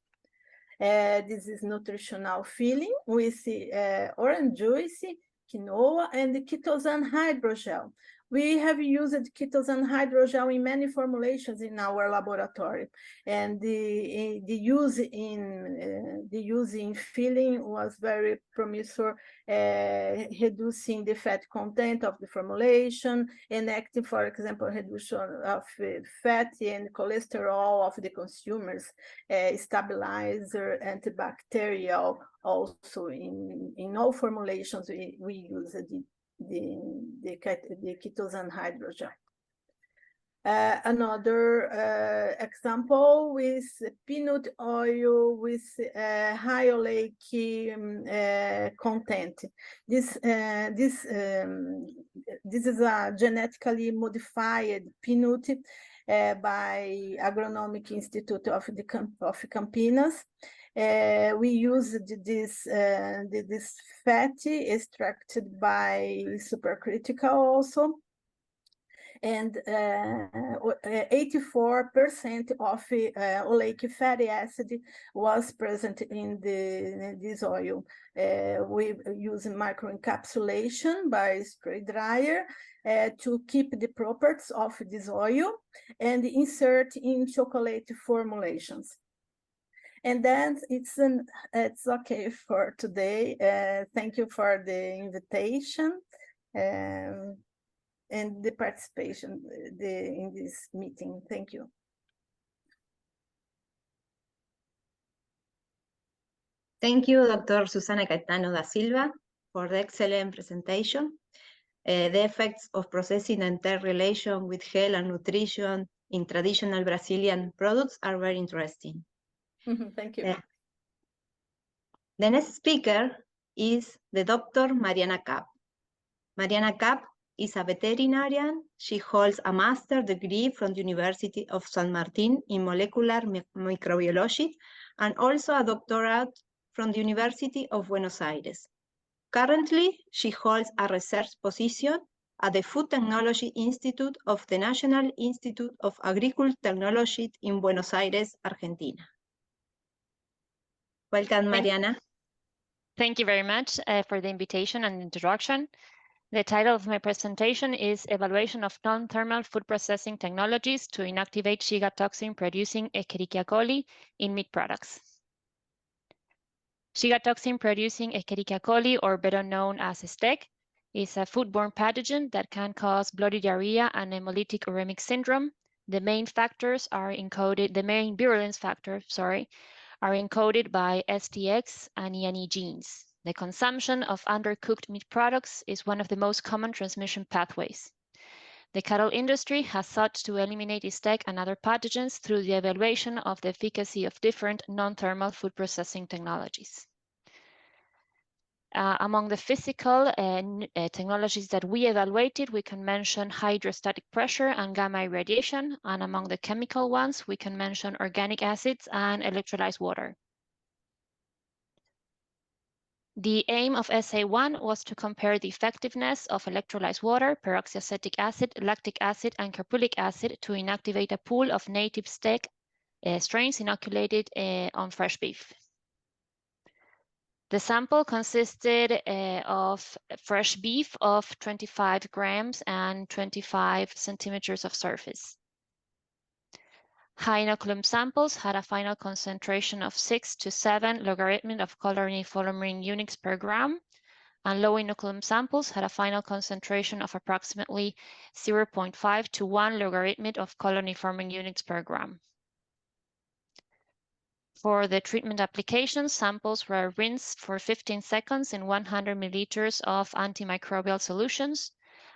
This is nutritional filling with orange juice, quinoa, and ketosane hydrogel. We have used ketosane hydrogel in many formulations in our laboratory, and the use in filling was very promising, reducing the fat content of the formulation and acting, for example, reduction of fatty and cholesterol of the consumers, stabilizer, antibacterial. Also, in all formulations, we use the ketosane hydrogel. Another example with peanut oil with high oleic content. This is a genetically modified peanut by Agronomic Institute of Campinas. We used this fat extracted by supercritical also, and 84% of oleic fatty acid was present in this oil. We use microencapsulation by spray dryer to keep the properties of this oil and insert in chocolate formulations. And then it's okay for today. Thank you for the invitation and the participation in this meeting. Thank you. Thank you, Dr. Susana Caetano da Silva, for the excellent presentation. The effects of processing and their relation with health and nutrition in traditional Brazilian products are very interesting. Thank you. The next speaker is the Dr. Mariana Kapp. Mariana Kapp is a veterinarian. She holds a master's degree from the University of San Martin in molecular microbiology and also a doctorate from the University of Buenos Aires. Currently, she holds a research position at the Food Technology Institute of the National Institute of Agricultural Technology in Buenos Aires, Argentina. Welcome, Mariana. Thank you very much for the invitation and introduction. The title of my presentation is Evaluation of Non-Thermal Food Processing Technologies to Inactivate Shiga Toxin-Producing Escherichia coli in Meat Products. Shiga toxin-producing Escherichia coli, or better known as STEC, is a foodborne pathogen that can cause bloody diarrhea and hemolytic uremic syndrome. The main factors are encoded, the main virulence factors, are encoded by STX and ENE genes. The consumption of undercooked meat products is one of the most common transmission pathways. The cattle industry has sought to eliminate STEC and other pathogens through the evaluation of the efficacy of different non-thermal food processing technologies. Among the physical technologies that we evaluated, we can mention hydrostatic pressure and gamma irradiation, and among the chemical ones, we can mention organic acids and electrolyzed water. The aim of SA1 was to compare the effectiveness of electrolyzed water, peroxyacetic acid, lactic acid, and caprylic acid to inactivate a pool of native STEC strains inoculated on fresh beef. The sample consisted of fresh beef of 25 grams and 25 centimeters of surface. High inoculum samples had a final concentration of 6 to 7 logarithm of colony-forming units per gram, and low inoculum samples had a final concentration of approximately 0.5 to 1 logarithm of colony-forming units per gram. For the treatment application, samples were rinsed for 15 seconds in 100 milliliters of antimicrobial solutions,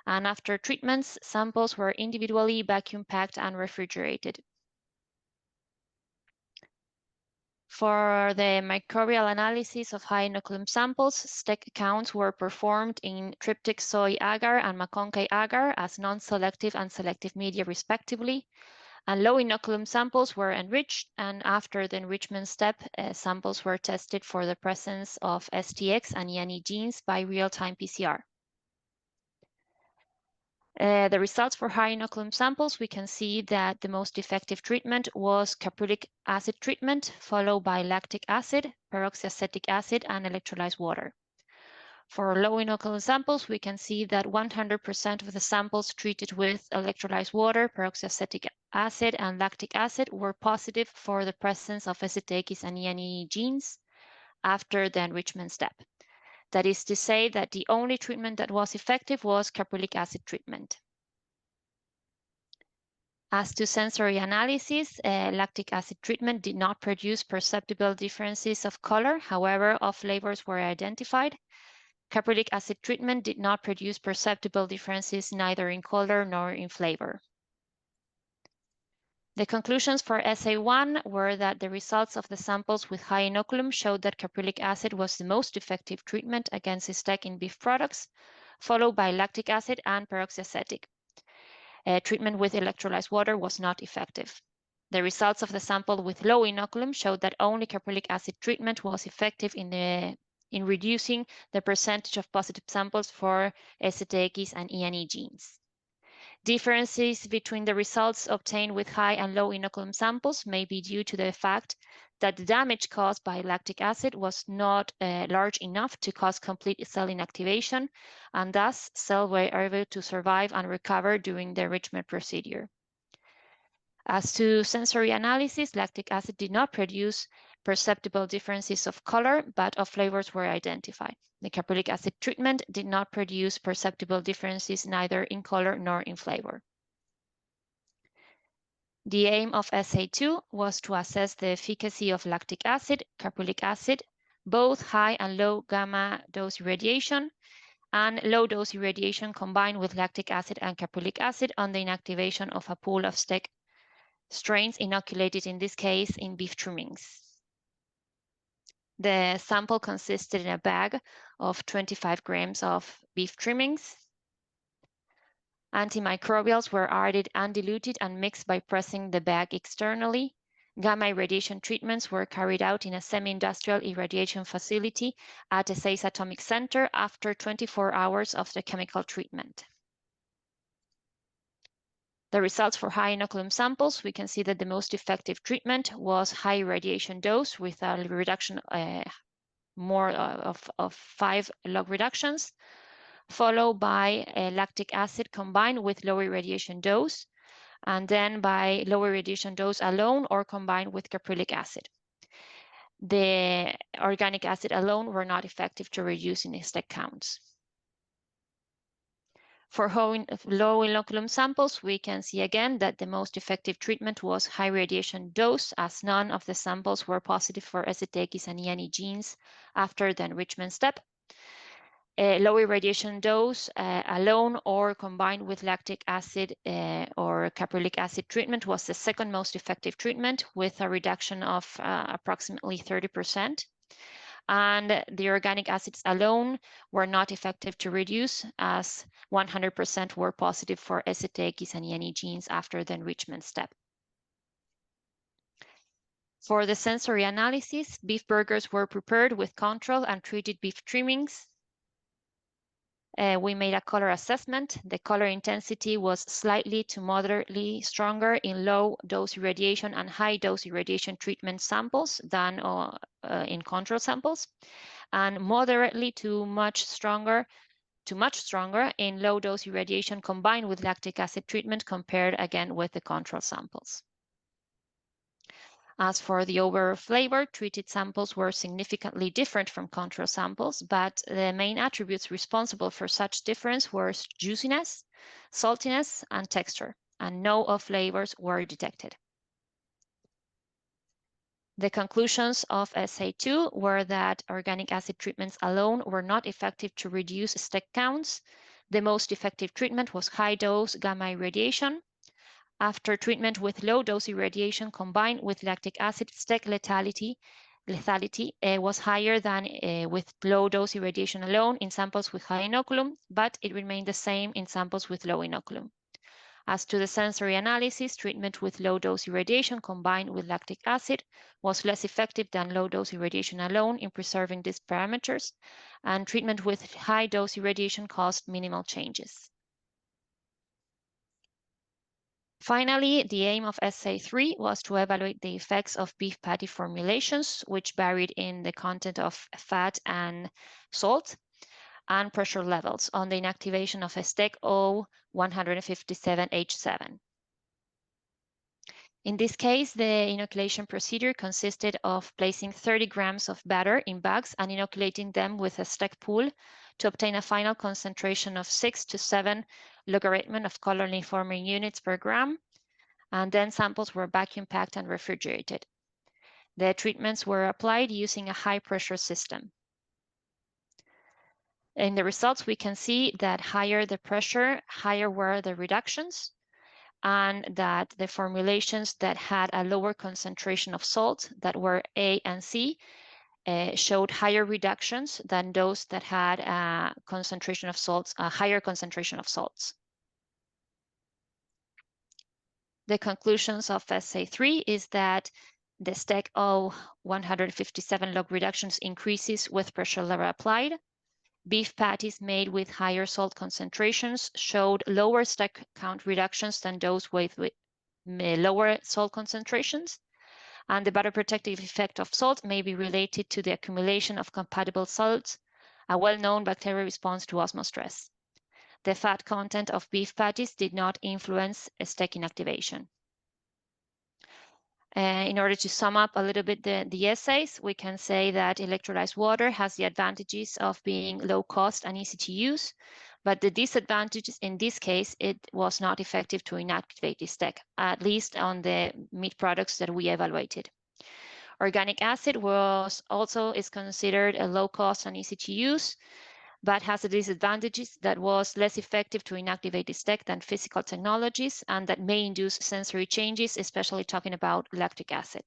and after treatments, samples were individually vacuum packed and refrigerated. For the microbial analysis of high inoculum samples, STEC counts were performed in tryptic soy agar and maconcay agar as non-selective and selective media respectively, and low inoculum samples were enriched, and after the enrichment step, samples were tested for the presence of STX and ENE genes by real-time PCR. The results for high inoculum samples, we can see that the most effective treatment was caprylic acid treatment, followed by lactic acid, peroxyacetic acid, and electrolyzed water. For low inoculum samples, we can see that 100% of the samples treated with electrolyzed water, peroxyacetic acid, and lactic acid were positive for the presence of STX and ENE genes after the enrichment step. That is to say that the only treatment that was effective was caprylic acid treatment. As to sensory analysis, lactic acid treatment did not produce perceptible differences of color. However, all flavors were identified. Caprylic acid treatment did not produce perceptible differences neither in color nor in flavor. The conclusions for SA1 were that the results of the samples with high inoculum showed that caprylic acid was the most effective treatment against STEC in beef products, followed by lactic acid and peroxyacetic. Treatment with electrolyzed water was not effective. The results of the sample with low inoculum showed that only caprylic acid treatment was effective in reducing the percentage of positive samples for STX and ENE genes. Differences between the results obtained with high and low inoculum samples may be due to the fact that the damage caused by lactic acid was not large enough to cause complete cell inactivation, and thus cells were able to survive and recover during the enrichment procedure. As to sensory analysis, lactic acid did not produce perceptible differences of color, but of flavors were identified. The caprylic acid treatment did not produce perceptible differences neither in color nor in flavor. The aim of SA2 was to assess the efficacy of lactic acid, caprylic acid, both high and low gamma dose irradiation, and low dose irradiation combined with lactic acid and caprylic acid on the inactivation of a pool of STEC strains inoculated in this case in beef trimmings. The sample consisted in a bag of 25 grams of beef trimmings. Antimicrobials were added undiluted and mixed by pressing the bag externally. Gamma irradiation treatments were carried out in a semi-industrial irradiation facility at a SACE Atomic Center after 24 hours of the chemical treatment. The results for high inoculum samples, we can see that the most effective treatment was high irradiation dose with a reduction of 5 log reductions, followed by lactic acid combined with low irradiation dose, and then by low irradiation dose alone or combined with caprylic acid. The organic acid alone were not effective to reduce in STEC counts. For low inoculum samples, we can see again that the most effective treatment was high radiation dose, as none of the samples were positive for STX and ENE genes after the enrichment step. A low irradiation dose alone or combined with lactic acid or caprylic acid treatment was the second most effective treatment, with a reduction of approximately 30%. And the organic acids alone were not effective to reduce, as 100% were positive for SZX and ENE genes after the enrichment step. For the sensory analysis, beef burgers were prepared with control and treated beef trimmings. We made a color assessment. The color intensity was slightly to moderately stronger in low dose irradiation and high dose irradiation treatment samples than in control samples, and moderately to much stronger in low dose irradiation combined with lactic acid treatment, compared again with the control samples. As for the overall flavor, treated samples were significantly different from control samples, but the main attributes responsible for such difference were juiciness, saltiness, and texture, and no off flavors were detected. The conclusions of SA2 were that organic acid treatments alone were not effective to reduce STEC counts. The most effective treatment was high-dose gamma irradiation. After treatment with low-dose irradiation combined with lactic acid, STEC lethality was higher than with low-dose irradiation alone in samples with high inoculum, but it remained the same in samples with low inoculum. As to the sensory analysis, treatment with low-dose irradiation combined with lactic acid was less effective than low-dose irradiation alone in preserving these parameters, and treatment with high-dose irradiation caused minimal changes. Finally, the aim of SA3 was to evaluate the effects of beef patty formulations, which varied in the content of fat and salt, and pressure levels on the inactivation of STEC O157H7. In this case, the inoculation procedure consisted of placing 30 grams of batter in bags and inoculating them with a STEC pool to obtain a final concentration of 6 to 7 logarithm of colony forming units per gram, and then samples were vacuum packed and refrigerated. The treatments were applied using a high pressure system. In the results, we can see that higher the pressure, higher were the reductions, and that the formulations that had a lower concentration of salt, that were A and C, showed higher reductions than those that had a concentration of salts, a higher concentration of salts. The conclusions of SA3 is that the STEC O157 log reductions increases with pressure level applied. Beef patties made with higher salt concentrations showed lower STEC count reductions than those with lower salt concentrations. And the better protective effect of salt may be related to the accumulation of compatible salts, a well-known bacterial response to osmosis stress. The fat content of beef patties did not influence STEC inactivation. In order to sum up a little bit the essays, we can say that electrolyzed water has the advantages of being low cost and easy to use, but the disadvantages in this case, it was not effective to inactivate the STEC, at least on the meat products that we evaluated. Organic acid is considered a low cost and easy to use, but has the disadvantages that was less effective to inactivate the STEC than physical technologies, and that may induce sensory changes, especially talking about lactic acid.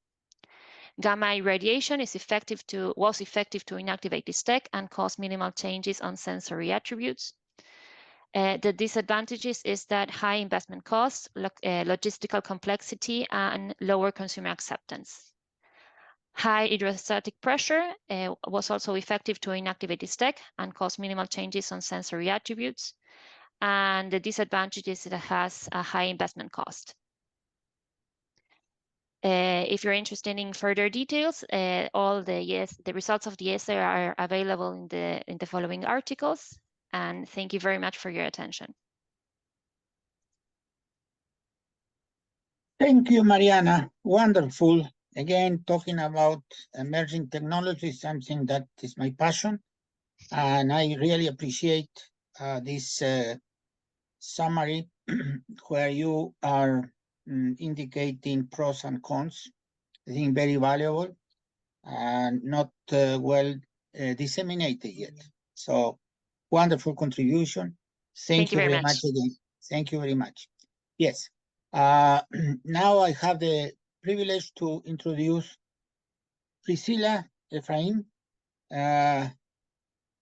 Gamma irradiation was effective to inactivate the STEC and cause minimal changes on sensory attributes. The disadvantages is that high investment costs, logistical complexity, and lower consumer acceptance. High hydrostatic pressure was also effective to inactivate the STEC and cause minimal changes on sensory attributes. And the disadvantage is that it has a high investment cost. If you're interested in further details, all the results of the essay are available in the following articles. And thank you very much for your attention. Thank you, Mariana. Wonderful. Again, talking about emerging technology is something that is my passion. And I really appreciate this summary where you are indicating pros and cons. I think very valuable and not well disseminated yet. So wonderful contribution. Thank you very much again. Thank you very much. Yes. Now I have the privilege to introduce Priscilla Efrain.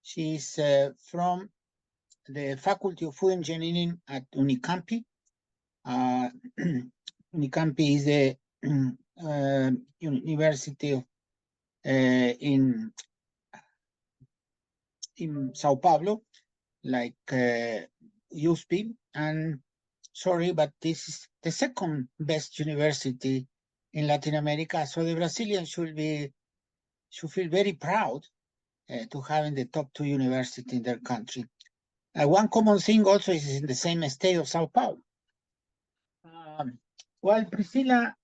She's from the Faculty of Food Engineering at Unicampi. Unicampi is a university in Sao Paulo, like USP, and sorry, but this is the second best university in Latin America. So the Brazilians should feel very proud to have in the top 2 universities in their country. One common thing also is in the same state of Sao Paulo. While Priscilla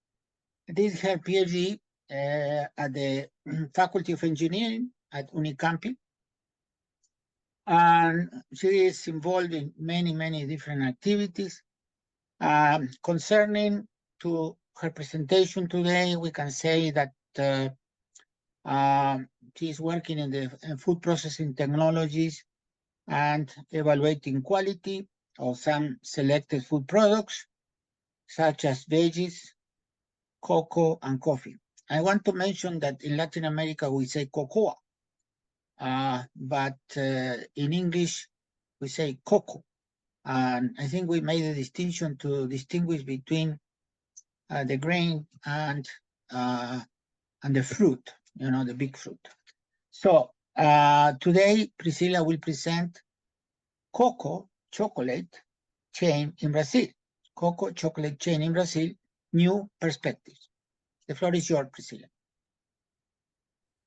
did her PhD at the Faculty of Engineering at Unicampi, and she is involved in many different activities. Concerning to her presentation today, we can say that she is working in the food processing technologies and evaluating quality of some selected food products, such as veggies, cocoa, and coffee. I want to mention that in Latin America, we say cocoa, but in English, we say cocoa. And I think we made a distinction to distinguish between the grain and the fruit, you know, the big fruit. So today, Priscilla will present cocoa chocolate chain in Brazil. Cocoa chocolate chain in Brazil, new perspectives. The floor is yours, Priscilla.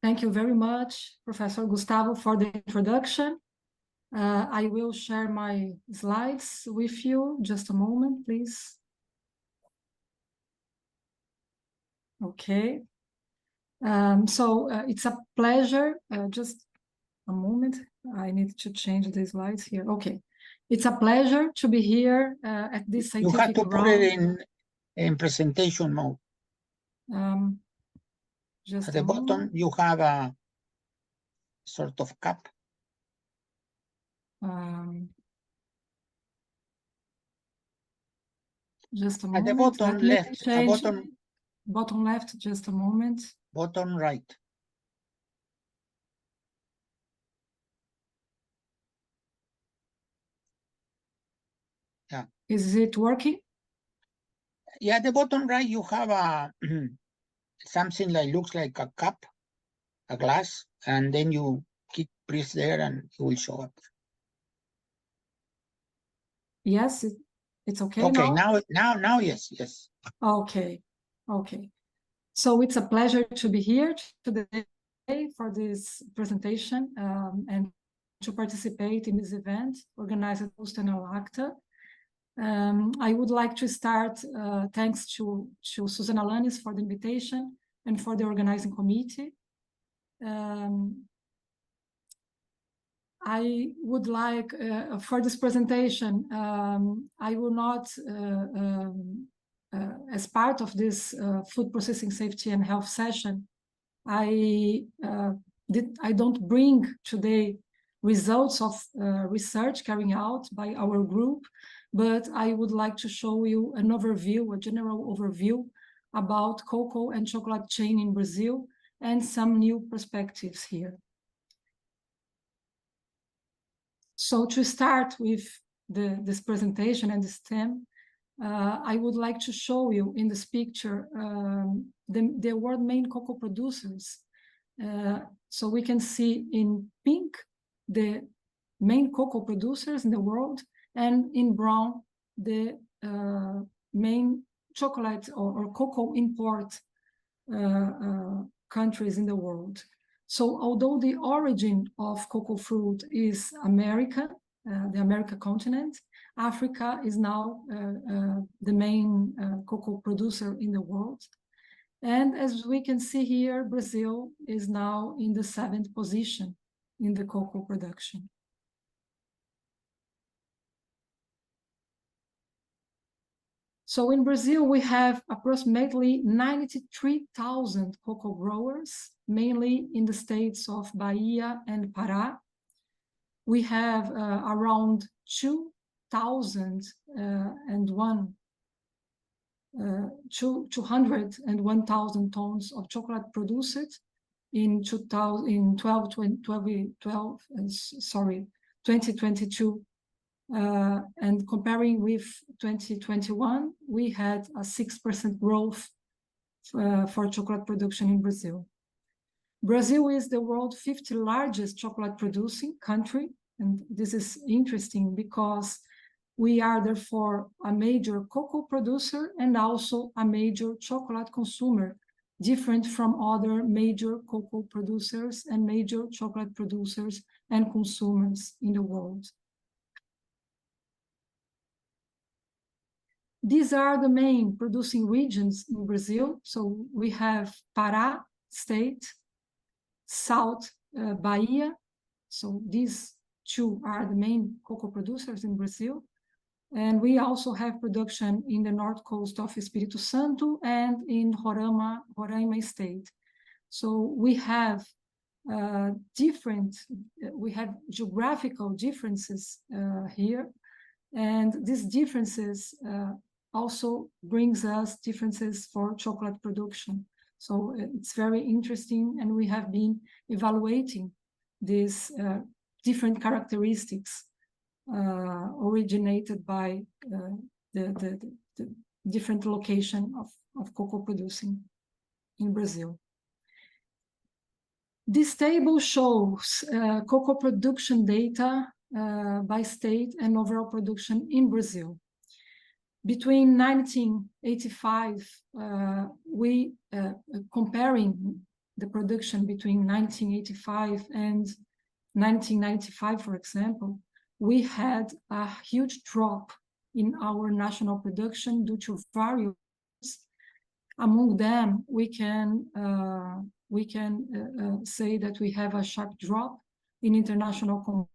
Thank you very much, Professor Gustavo, for the introduction. I will share my slides with you. Just a moment, please. Okay. So it's a pleasure. Just a moment. I need to change the slides here. Okay. It's a pleasure to be here at this scientific You have to put round. it in presentation mode. Just At the bottom, you have a sort of cap. Just a At moment. the bottom left, Bottom left, just a moment. Bottom right. Yeah. Is it working? Yeah, at the bottom right, you have a something that looks like a cup, a glass, and then you press there and it will show up. Yes, it's okay, okay now? Now, yes. Okay. So it's a pleasure to be here today for this presentation and to participate in this event organized at ALACCTA and ALACCTA. I would like to start thanks to Susan Alanis for the invitation and for the organizing committee. I would like, for this presentation, I will not, as part of this food processing safety and health session, I don't bring today results of research carried out by our group, but I would like to show you an overview, a general overview about cocoa and chocolate chain in Brazil and some new perspectives here. So to start with this presentation and this theme, I would like to show you in this picture the world main cocoa producers. So we can see in pink the main cocoa producers in the world, and in brown the main chocolate or cocoa import countries in the world. So although the origin of cocoa fruit is America, the American continent, Africa is now the main cocoa producer in the world. And as we can see here, Brazil is now in the 7th position in the cocoa production. So in Brazil, we have approximately 93,000 cocoa growers, mainly in the states of Bahia and Pará. we have around 201,000 tons of chocolate produced in 2022. And comparing with 2021, we had a 6% growth for chocolate production in Brazil. Brazil is the world's 50th largest chocolate producing country, and this is interesting because we are therefore a major cocoa producer and also a major chocolate consumer, different from other major cocoa producers and major chocolate producers and consumers in the world. These are the main producing regions in Brazil. So we have Pará state, South Bahia. So these two are the main cocoa producers in Brazil. And we also have production in the north coast of Espírito Santo and in Roraima state. So we have geographical differences here. And these differences also brings us differences for chocolate production. So it's very interesting, and we have been evaluating these different characteristics originated by the different location of cocoa producing in Brazil. This table shows cocoa production data by state and overall production in Brazil. Between 1985, comparing the production between 1985 and 1995, for example, we had a huge drop in our national production due to various. Among them, we can say that we have a sharp drop in international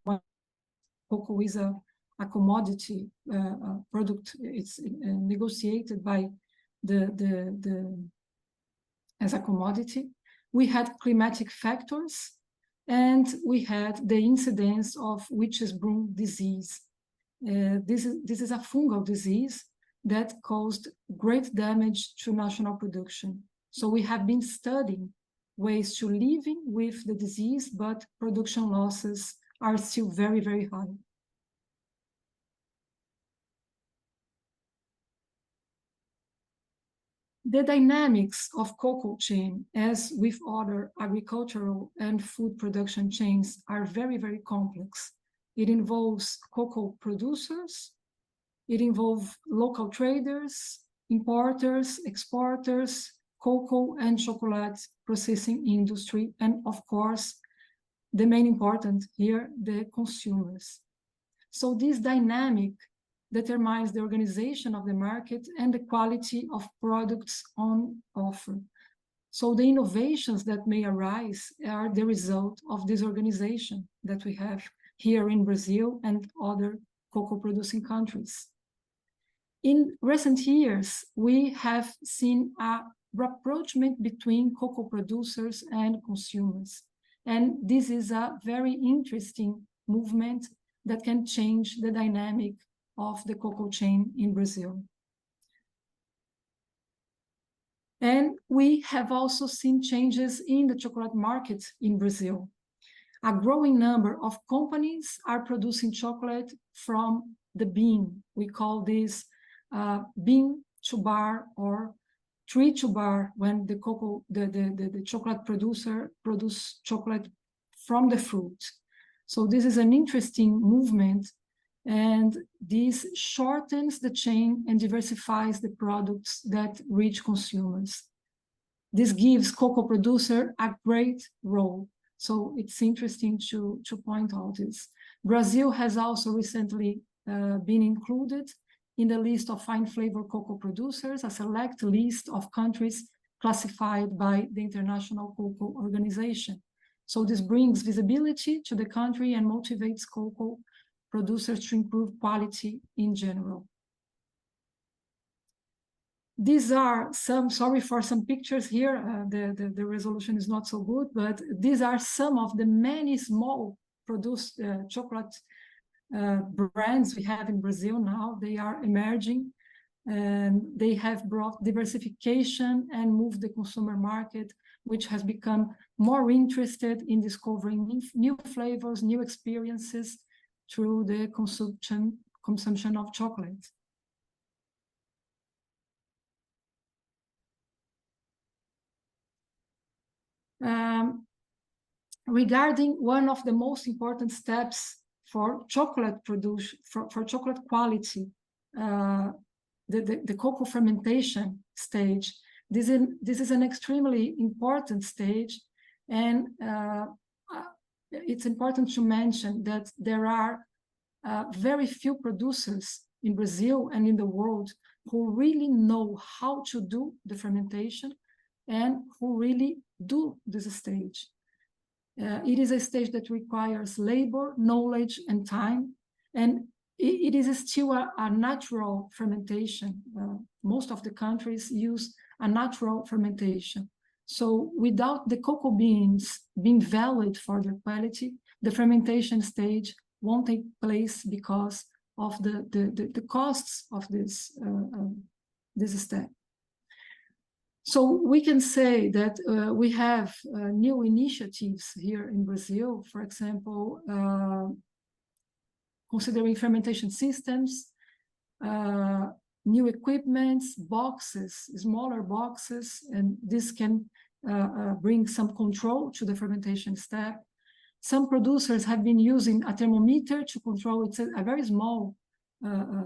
cocoa is a commodity product. It's negotiated by as a commodity. We had climatic factors, and we had the incidence of witch's broom disease. This is a fungal disease that caused great damage to national production. So we have been studying ways to living with the disease, but production losses are still very, very high. The dynamics of cocoa chain, as with other agricultural and food production chains, are very, very complex. It involves cocoa producers, it involves local traders, importers, exporters, cocoa and chocolate processing industry, and of course, the main important here, the consumers. So this dynamic determines the organization of the market and the quality of products on offer. So the innovations that may arise are the result of this organization that we have here in Brazil and other cocoa producing countries. In recent years, we have seen a rapprochement between cocoa producers and consumers. And this is a very interesting movement that can change the dynamic of the cocoa chain in Brazil. And we have also seen changes in the chocolate market in Brazil. A growing number of companies are producing chocolate from the bean. We call this bean to bar or tree to bar, when the chocolate producer produces chocolate from the fruit. So this is an interesting movement, and this shortens the chain and diversifies the products that reach consumers. This gives cocoa producer a great role. So it's interesting to point out this. Brazil has also recently been included in the list of fine flavor cocoa producers, a select list of countries classified by the International Cocoa Organization. So this brings visibility to the country and motivates cocoa producers to improve quality in general. These are some, sorry for some pictures here, the resolution is not so good, but these are some of the many small produced chocolate brands we have in Brazil now. They are emerging, and they have brought diversification and moved the consumer market, which has become more interested in discovering new flavors, new experiences through the consumption of chocolate. Regarding one of the most important steps for chocolate production, for chocolate quality, the cocoa fermentation stage. This is an extremely important stage, and it's important to mention that there are very few producers in Brazil and in the world who really know how to do the fermentation and who really do this stage. It is a stage that requires labor, knowledge, and time, and it is still a natural fermentation. Most of the countries use a natural fermentation. So without the cocoa beans being valued for their quality, the fermentation stage won't take place because of the costs of this step. So we can say that we have new initiatives here in Brazil, for example, considering fermentation systems, new equipments, boxes, smaller boxes, and this can bring some control to the fermentation step. Some producers have been using a thermometer to control. It's a very small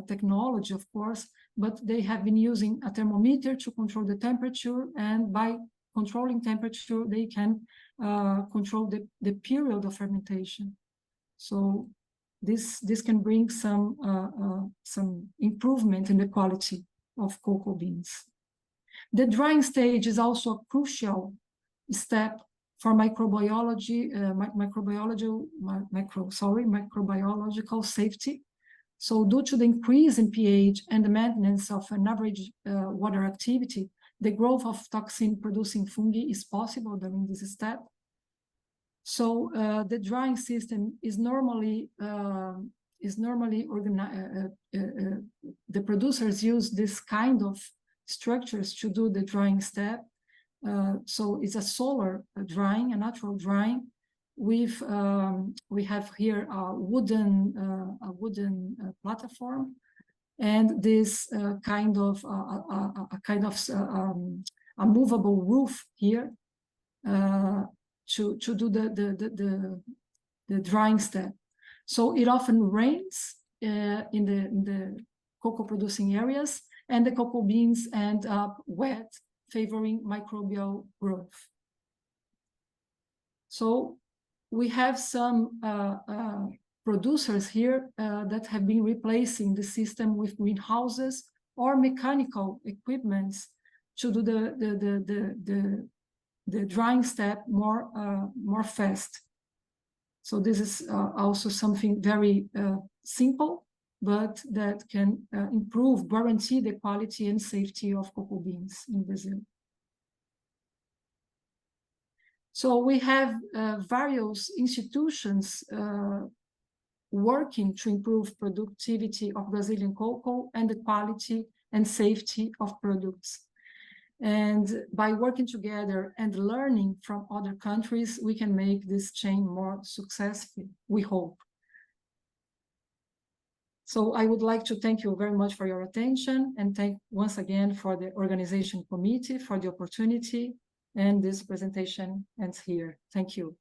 technology, of course, but they have been using a thermometer to control the temperature, and by controlling temperature, they can control the period of fermentation. So this can bring some improvement in the quality of cocoa beans. The drying stage is also a crucial step for microbiological safety. So due to the increase in pH and the maintenance of an average water activity, the growth of toxin-producing fungi is possible during this step. So the drying system is normally organized. The producers use this kind of structures to do the drying step. So it's a solar drying, a natural drying. We have here a wooden platform, and this kind of a movable roof here to do the drying step. So it often rains in the cocoa producing areas, and the cocoa beans end up wet, favoring microbial growth. So we have some producers here that have been replacing the system with greenhouses or mechanical equipments to do the drying step more fast. So this is also something very simple, but that can guarantee the quality and safety of cocoa beans in Brazil. So we have various institutions working to improve productivity of Brazilian cocoa and the quality and safety of products. And by working together and learning from other countries, we can make this chain more successful, we hope. So I would like to thank you very much for your attention, and thank once again for the organization committee for the opportunity. And this presentation ends here. Thank you.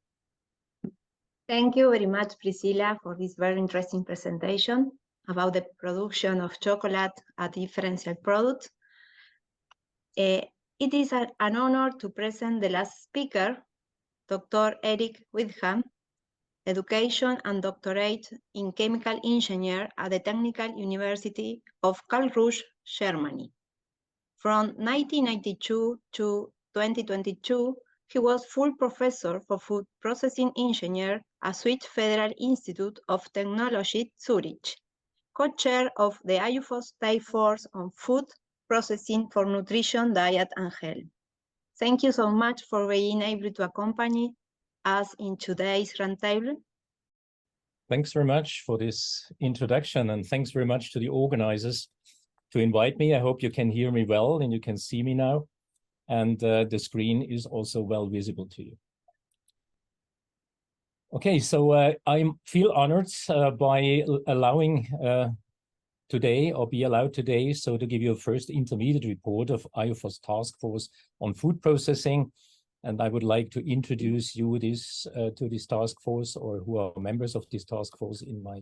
Thank you very much, Priscilla, for this very interesting presentation about the production of chocolate, a differential product. It is an honor to present the last speaker, Dr. Eric Widham, Education and Doctorate in Chemical Engineer at the Technical University of Karlsruhe, Germany. From 1992 to 2022, he was full professor for food processing engineer at Swiss Federal Institute of Technology, Zurich, co-chair of the IUFoST Task Force on Food Processing for Nutrition, Diet and Health. Thank you so much for being able to accompany us in today's roundtable. Thanks very much for this introduction, and thanks very much to the organizers to invite me. I hope you can hear me well and you can see me now, and the screen is also well visible to you. Okay, so I feel honored by allowing today, or be allowed today, so to give you a first intermediate report of IUFoST Task Force on Food Processing. And I would like to introduce you to this task force, or who are members of this task force in my.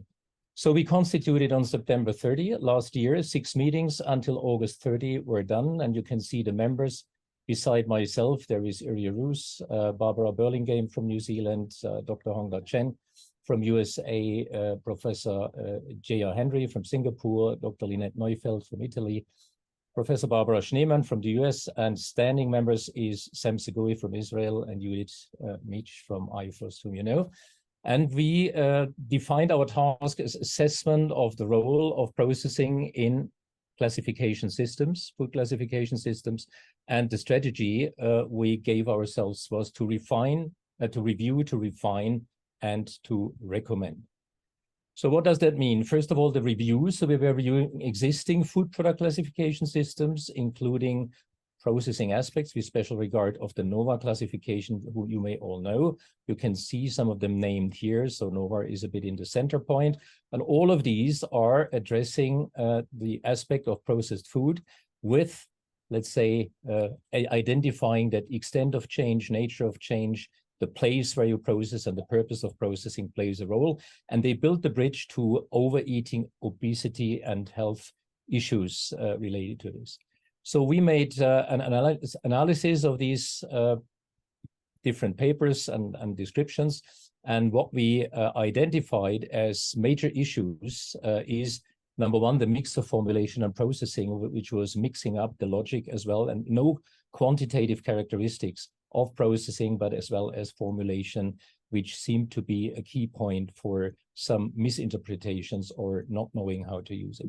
So we constituted on September 30 last year. 6 meetings until August 30 were done, and you can see the members. Beside myself, there is Uri Roos, Barbara Burlingame from New Zealand, Dr. Hongda Chen from USA, Professor J.R. Henry from Singapore, Dr. Lynette Neufeld from Italy, Professor Barbara Schneemann from the US, and standing members is Sam Segui from Israel and Judith Mitch from IUFoST, whom you know. And we defined our task as assessment of the role of processing in classification systems, food classification systems. And the strategy we gave ourselves was to refine, to review, to refine, and to recommend. So what does that mean? First of all, the review. So we were reviewing existing food product classification systems, including processing aspects with special regard of the NOVA classification, who you may all know. You can see some of them named here. So NOVA is a bit in the center point. And all of these are addressing the aspect of processed food with, let's say, identifying that extent of change, nature of change, the place where you process and the purpose of processing plays a role. And they built the bridge to overeating, obesity, and health issues related to this. So we made an analysis of these different papers and descriptions. And what we identified as major issues is, number one, the mix of formulation and processing, which was mixing up the logic as well, and no quantitative characteristics of processing, but as well as formulation, which seemed to be a key point for some misinterpretations or not knowing how to use it.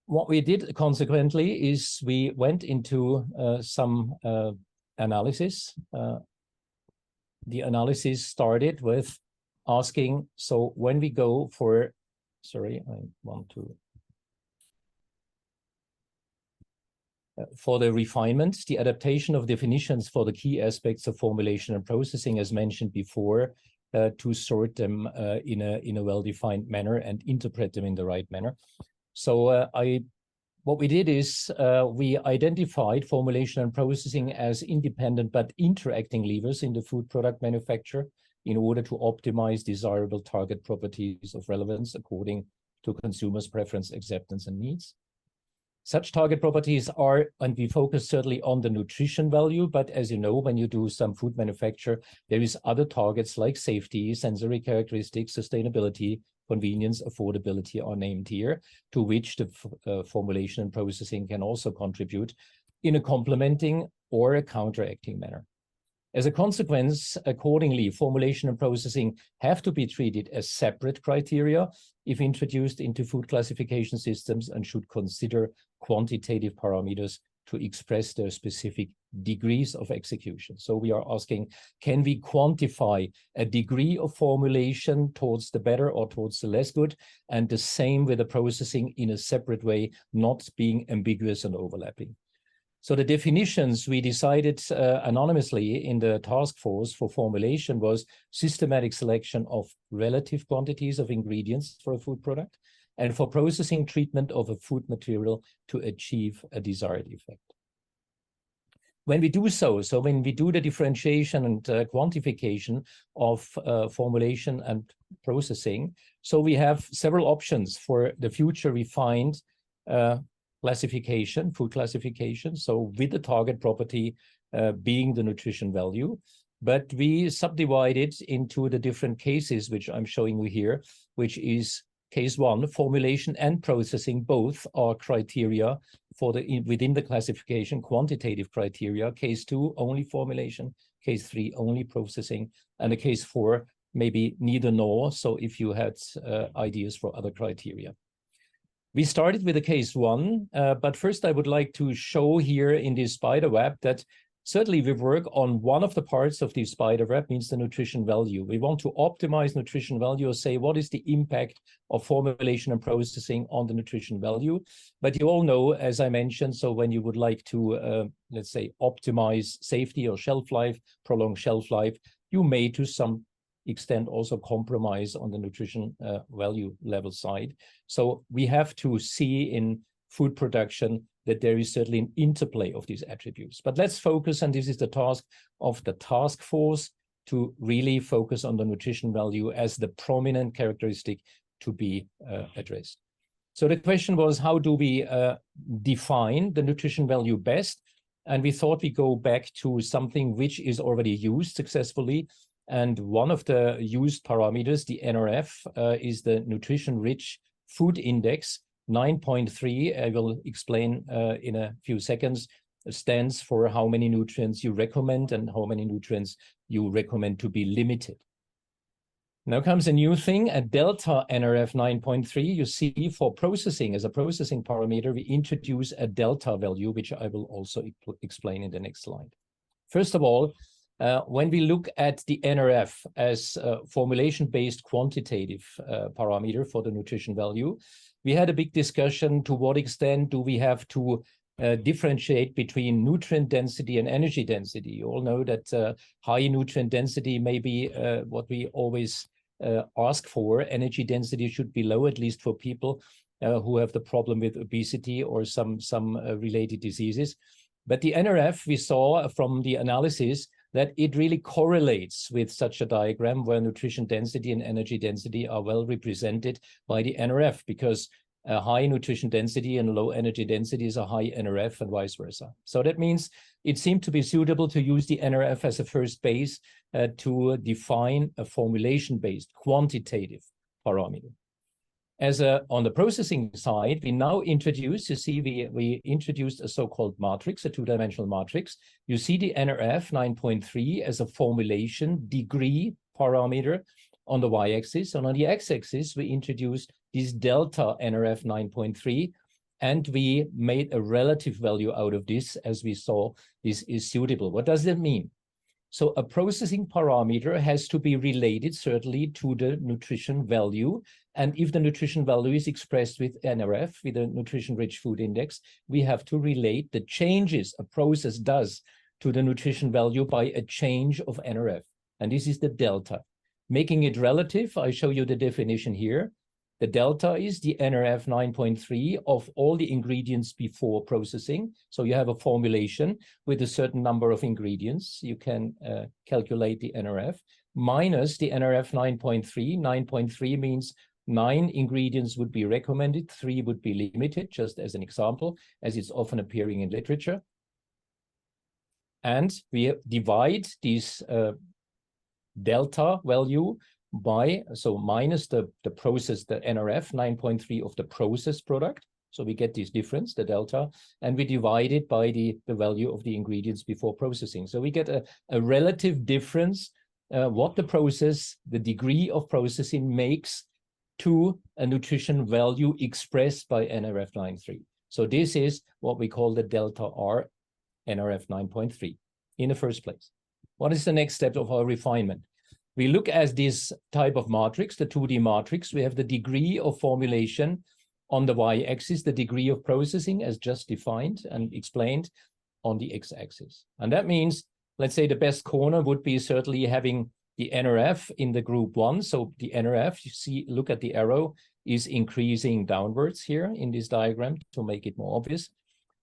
What we did consequently is we went into some analysis. The analysis started with asking, so when we go for, sorry, I want to, for the refinement, the adaptation of definitions for the key aspects of formulation and processing, as mentioned before, to sort them in a well-defined manner and interpret them in the right manner. So what we did is we identified formulation and processing as independent but interacting levers in the food product manufacture in order to optimize desirable target properties of relevance according to consumers' preference, acceptance, and needs. Such target properties are, and we focus certainly on the nutrition value, but as you know, when you do some food manufacture, there is other targets like safety, sensory characteristics, sustainability, convenience, affordability are named here, to which the formulation and processing can also contribute in a complementing or a counteracting manner. As a consequence, accordingly, formulation and processing have to be treated as separate criteria if introduced into food classification systems, and should consider quantitative parameters to express their specific degrees of execution. So we are asking, can we quantify a degree of formulation towards the better or towards the less good, and the same with the processing in a separate way, not being ambiguous and overlapping. So the definitions we decided anonymously in the task force for formulation was systematic selection of relative quantities of ingredients for a food product, and for processing, treatment of a food material to achieve a desired effect. When we do so when we do the differentiation and quantification of formulation and processing, so we have several options for the future refined classification, food classification, so with the target property being the nutrition value. But we subdivided into the different cases, which I'm showing you here, which is case 1, formulation and processing both are criteria for the within the classification, quantitative criteria. Case 2, only formulation. Case 3, only processing. And the case 4, maybe neither nor. So if you had ideas for other criteria. We started with the case 1, but first I would like to show here in this spider web that certainly we work on one of the parts of the spider web, means the nutrition value. We want to optimize nutrition value, or say what is the impact of formulation and processing on the nutrition value. But you all know, as I mentioned, so when you would like to, let's say, optimize safety or shelf life, prolong shelf life, you may to some extent also compromise on the nutrition value level side. So we have to see in food production that there is certainly an interplay of these attributes. But let's focus, and this is the task of the task force, to really focus on the nutrition value as the prominent characteristic to be addressed. So the question was, how do we define the nutrition value best? And we thought we go back to something which is already used successfully. And one of the used parameters, the NRF, is the nutrition-rich food index. 9.3, I will explain in a few seconds, stands for how many nutrients you recommend and how many nutrients you recommend to be limited. Now comes a new thing, a delta NRF 9.3. You see, for processing, as a processing parameter, we introduce a delta value, which I will also explain in the next slide. First of all, when we look at the NRF as a formulation-based quantitative parameter for the nutrition value, we had a big discussion to what extent do we have to differentiate between nutrient density and energy density. You all know that high nutrient density may be what we always ask for. Energy density should be low, at least for people who have the problem with obesity or some related diseases. But the NRF, we saw from the analysis that it really correlates with such a diagram where nutrition density and energy density are well represented by the NRF, because high nutrition density and low energy density is a high NRF and vice versa. So that means it seemed to be suitable to use the NRF as a first base to define a formulation-based quantitative parameter. On the processing side, we now introduce, you see, we introduced a so-called matrix, a two-dimensional matrix. You see the NRF 9.3 as a formulation degree parameter on the y-axis, and on the x-axis, we introduced this delta NRF 9.3, and we made a relative value out of this, as we saw this is suitable. What does that mean? So a processing parameter has to be related certainly to the nutrition value. And if the nutrition value is expressed with NRF, with a nutrition-rich food index, we have to relate the changes a process does to the nutrition value by a change of NRF. And this is the delta. Making it relative, I show you the definition here. The delta is the NRF 9.3 of all the ingredients before processing. So you have a formulation with a certain number of ingredients. You can calculate the NRF minus the NRF 9.3. 9.3 means 9 ingredients would be recommended, 3 would be limited, just as an example, as it's often appearing in literature. And we divide this delta value by, so minus the process, the NRF 9.3 of the processed product. So we get this difference, the delta, and we divide it by the value of the ingredients before processing. So we get a relative difference, what the process, the degree of processing makes to a nutrition value expressed by NRF 9.3. So this is what we call the delta R NRF 9.3 in the first place. What is the next step of our refinement? We look at this type of matrix, the 2D matrix. We have the degree of formulation on the y-axis, the degree of processing as just defined and explained on the x-axis. And that means, let's say the best corner would be certainly having the NRF in the group 1. So the NRF, you see, look at the arrow, is increasing downwards here in this diagram to make it more obvious.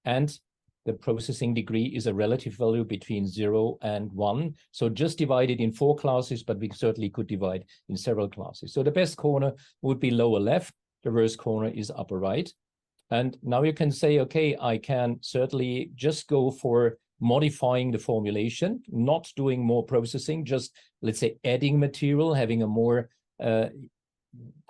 And the processing degree is a relative value between 0 and 1. So just divided in 4 classes, but we certainly could divide in several classes. So the best corner would be lower left. The worst corner is upper right. And now you can say, okay, I can certainly just go for modifying the formulation, not doing more processing, just, let's say, adding material, having a more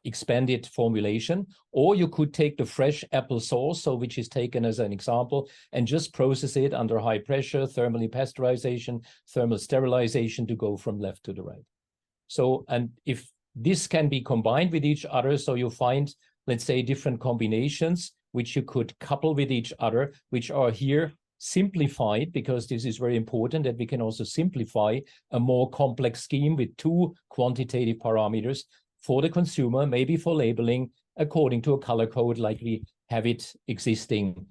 expanded formulation. Or you could take the fresh apple sauce, so which is taken as an example, and just process it under high pressure, thermally pasteurization, thermal sterilization to go from left to the right. So, and if this can be combined with each other, so you find, let's say, different combinations which you could couple with each other, which are here simplified, because this is very important, that we can also simplify a more complex scheme with 2 quantitative parameters for the consumer, maybe for labeling according to a color code like we have it existing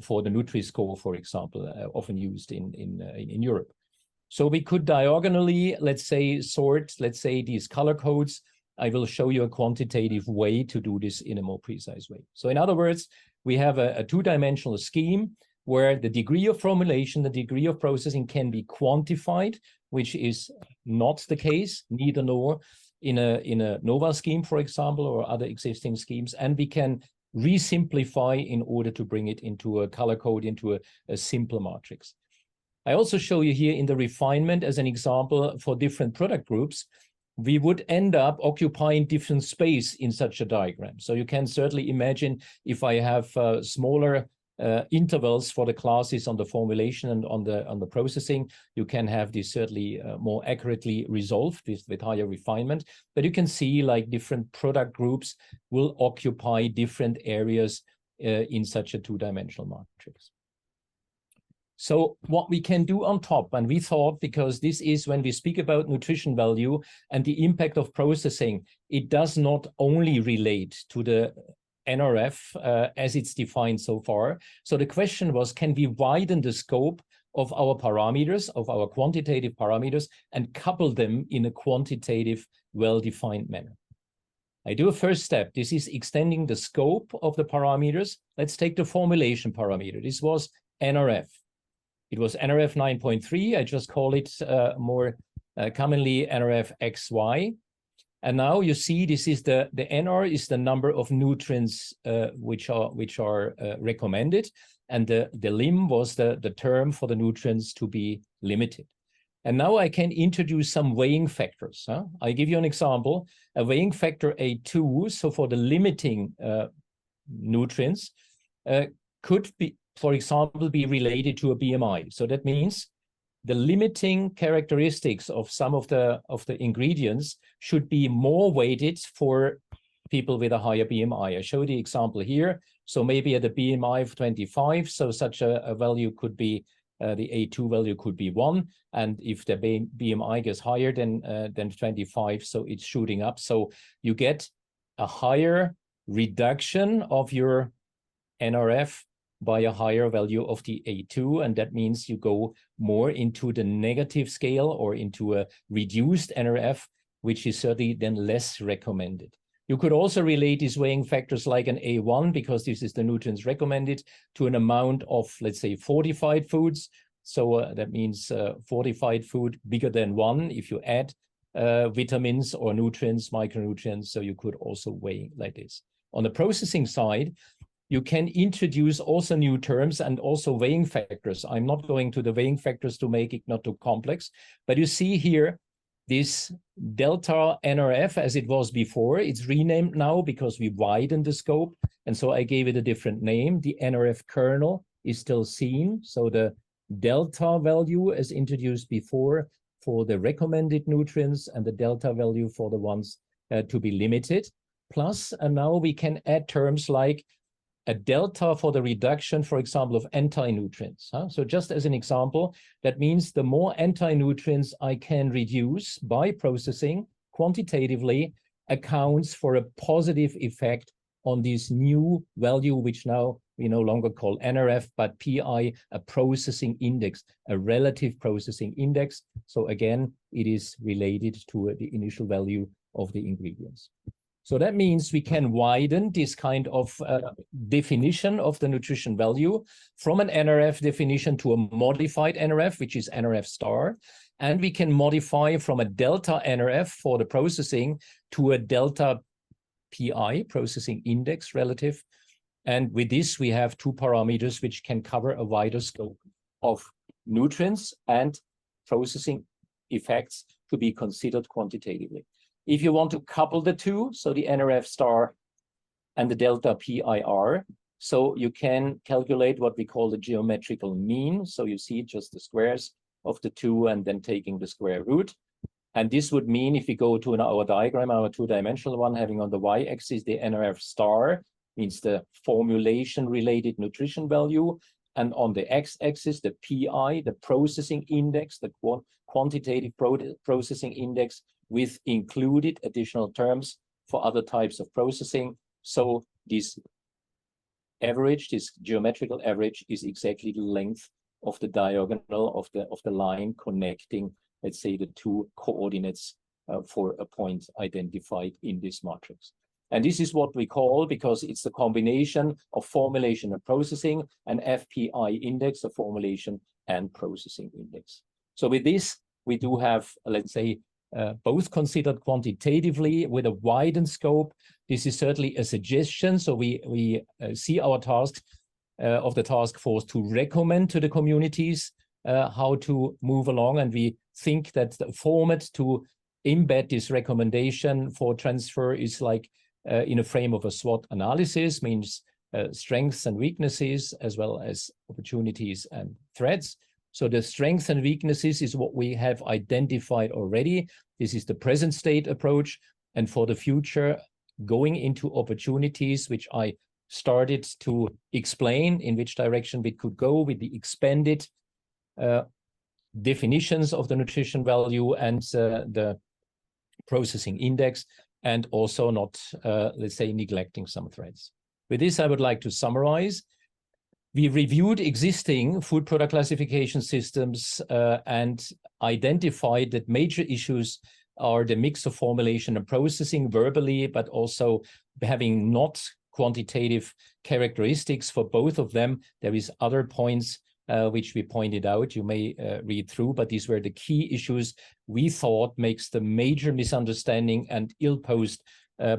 for the Nutri-Score, for example, often used in Europe. So we could diagonally, let's say, sort, let's say, these color codes. I will show you a quantitative way to do this in a more precise way. So in other words, we have a 2-dimensional scheme where the degree of formulation, the degree of processing can be quantified, which is not the case, neither nor in a NOVA scheme, for example, or other existing schemes. And we can re-simplify in order to bring it into a color code, into a simpler matrix. I also show you here in the refinement as an example for different product groups, we would end up occupying different space in such a diagram. So you can certainly imagine if I have smaller intervals for the classes on the formulation and on the processing, you can have this certainly more accurately resolved with higher refinement. But you can see like different product groups will occupy different areas in such a 2-dimensional matrix. So what we can do on top, and we thought, because this is when we speak about nutrition value and the impact of processing, it does not only relate to the NRF as it's defined so far. So the question was, can we widen the scope of our parameters, of our quantitative parameters, and couple them in a quantitative, well-defined manner? I do a first step. This is extending the scope of the parameters. Let's take the formulation parameter. This was NRF. It was NRF 9.3. I just call it more commonly NRF XY. And now you see this is the NR is the number of nutrients which are recommended, and the lim was the term for the nutrients to be limited. And now I can introduce some weighing factors. I give you an example. A weighing factor A2, so for the limiting nutrients, could be, for example, be related to a BMI. So that means the limiting characteristics of some of the ingredients should be more weighted for people with a higher BMI. I show the example here. So maybe at a BMI of 25, so such a value could be, the A2 value could be 1. And if the BMI gets higher than 25, so it's shooting up. So you get a higher reduction of your NRF by a higher value of the A2, and that means you go more into the negative scale or into a reduced NRF, which is certainly then less recommended. You could also relate these weighing factors like an A1, because this is the nutrients recommended, to an amount of, let's say, fortified foods. So that means fortified food bigger than 1 if you add vitamins or nutrients, micronutrients, so you could also weigh like this. On the processing side, you can introduce also new terms and also weighing factors. I'm not going to the weighing factors to make it not too complex, but you see here this delta NRF as it was before. It's renamed now because we widened the scope, and so I gave it a different name. The NRF kernel is still seen, so the delta value as introduced before for the recommended nutrients and the delta value for the ones to be limited. Plus, and now we can add terms like a delta for the reduction, for example, of anti-nutrients. So just as an example, that means the more anti-nutrients I can reduce by processing quantitatively accounts for a positive effect on this new value, which now we no longer call NRF, but PI, a processing index, a relative processing index. So again, it is related to the initial value of the ingredients. So that means we can widen this kind of definition of the nutrition value from an NRF definition to a modified NRF, which is NRF star. And we can modify from a delta NRF for the processing to a delta PI, processing index relative. And with this, we have 2 parameters which can cover a wider scope of nutrients and processing effects to be considered quantitatively. If you want to couple the 2, so the NRF star and the delta PIR, so you can calculate what we call the geometrical mean. So you see just the squares of the 2 and then taking the square root. And this would mean if we go to our diagram, our 2-dimensional one, having on the y-axis the NRF star, means the formulation-related nutrition value, and on the x-axis, the PI, the processing index, the quantitative processing index with included additional terms for other types of processing. So this average, this geometrical average, is exactly the length of the diagonal of the line connecting, let's say, the two coordinates for a point identified in this matrix. And this is what we call, because it's the combination of formulation and processing, an FPI index, a formulation and processing index. So with this, we do have, let's say, both considered quantitatively with a widened scope. This is certainly a suggestion. So we see our task of the task force to recommend to the communities how to move along. And we think that the format to embed this recommendation for transfer is like in a frame of a SWOT analysis, means strengths and weaknesses, as well as opportunities and threats. So the strengths and weaknesses is what we have identified already. This is the present state approach. And for the future, going into opportunities, which I started to explain in which direction we could go with the expanded definitions of the nutrition value and the processing index, and also not, let's say, neglecting some threads. With this, I would like to summarize. We reviewed existing food product classification systems and identified that major issues are the mix of formulation and processing verbally, but also having not quantitative characteristics for both of them. There is other points which we pointed out. You may read through, but these were the key issues we thought makes the major misunderstanding and ill-posed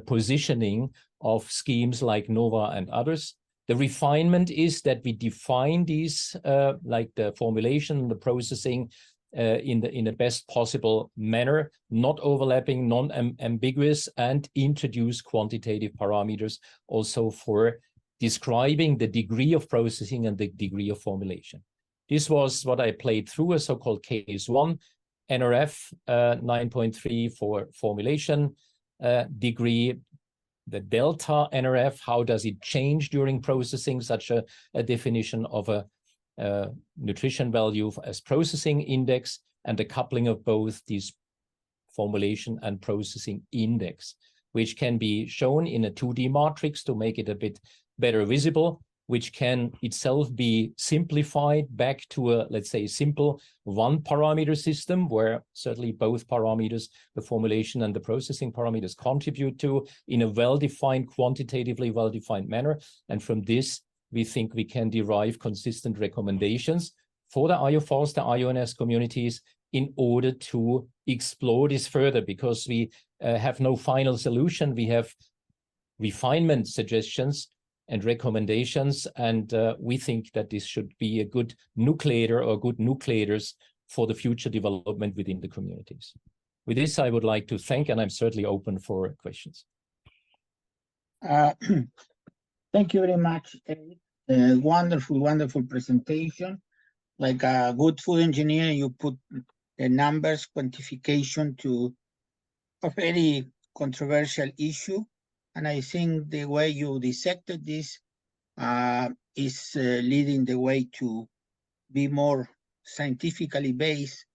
positioning of schemes like NOVA and others. The refinement is that we define these, like the formulation, the processing, in the best possible manner, not overlapping, non-ambiguous, and introduce quantitative parameters also for describing the degree of processing and the degree of formulation. This was what I played through, a so-called case 1, NRF 9.3 for formulation degree. The delta NRF, how does it change during processing, such a definition of a nutrition value as processing index, and the coupling of both these formulation and processing index, which can be shown in a 2D matrix to make it a bit better visible, which can itself be simplified back to a, let's say, simple one parameter system, where certainly both parameters, the formulation and the processing parameters, contribute to in a well-defined, quantitatively well-defined manner. And from this, we think we can derive consistent recommendations for the IUFoST, the IUNS communities, in order to explore this further, because we have no final solution. We have refinement suggestions and recommendations, and we think that this should be a good nucleator or good nucleators for the future development within the communities. With this, I would like to thank, and I'm certainly open for questions. Thank you very much, Eric. Wonderful, wonderful presentation. Like a good food engineer, you put the numbers, quantification to a very controversial issue. And I think the way you dissected this is leading the way to be more scientifically based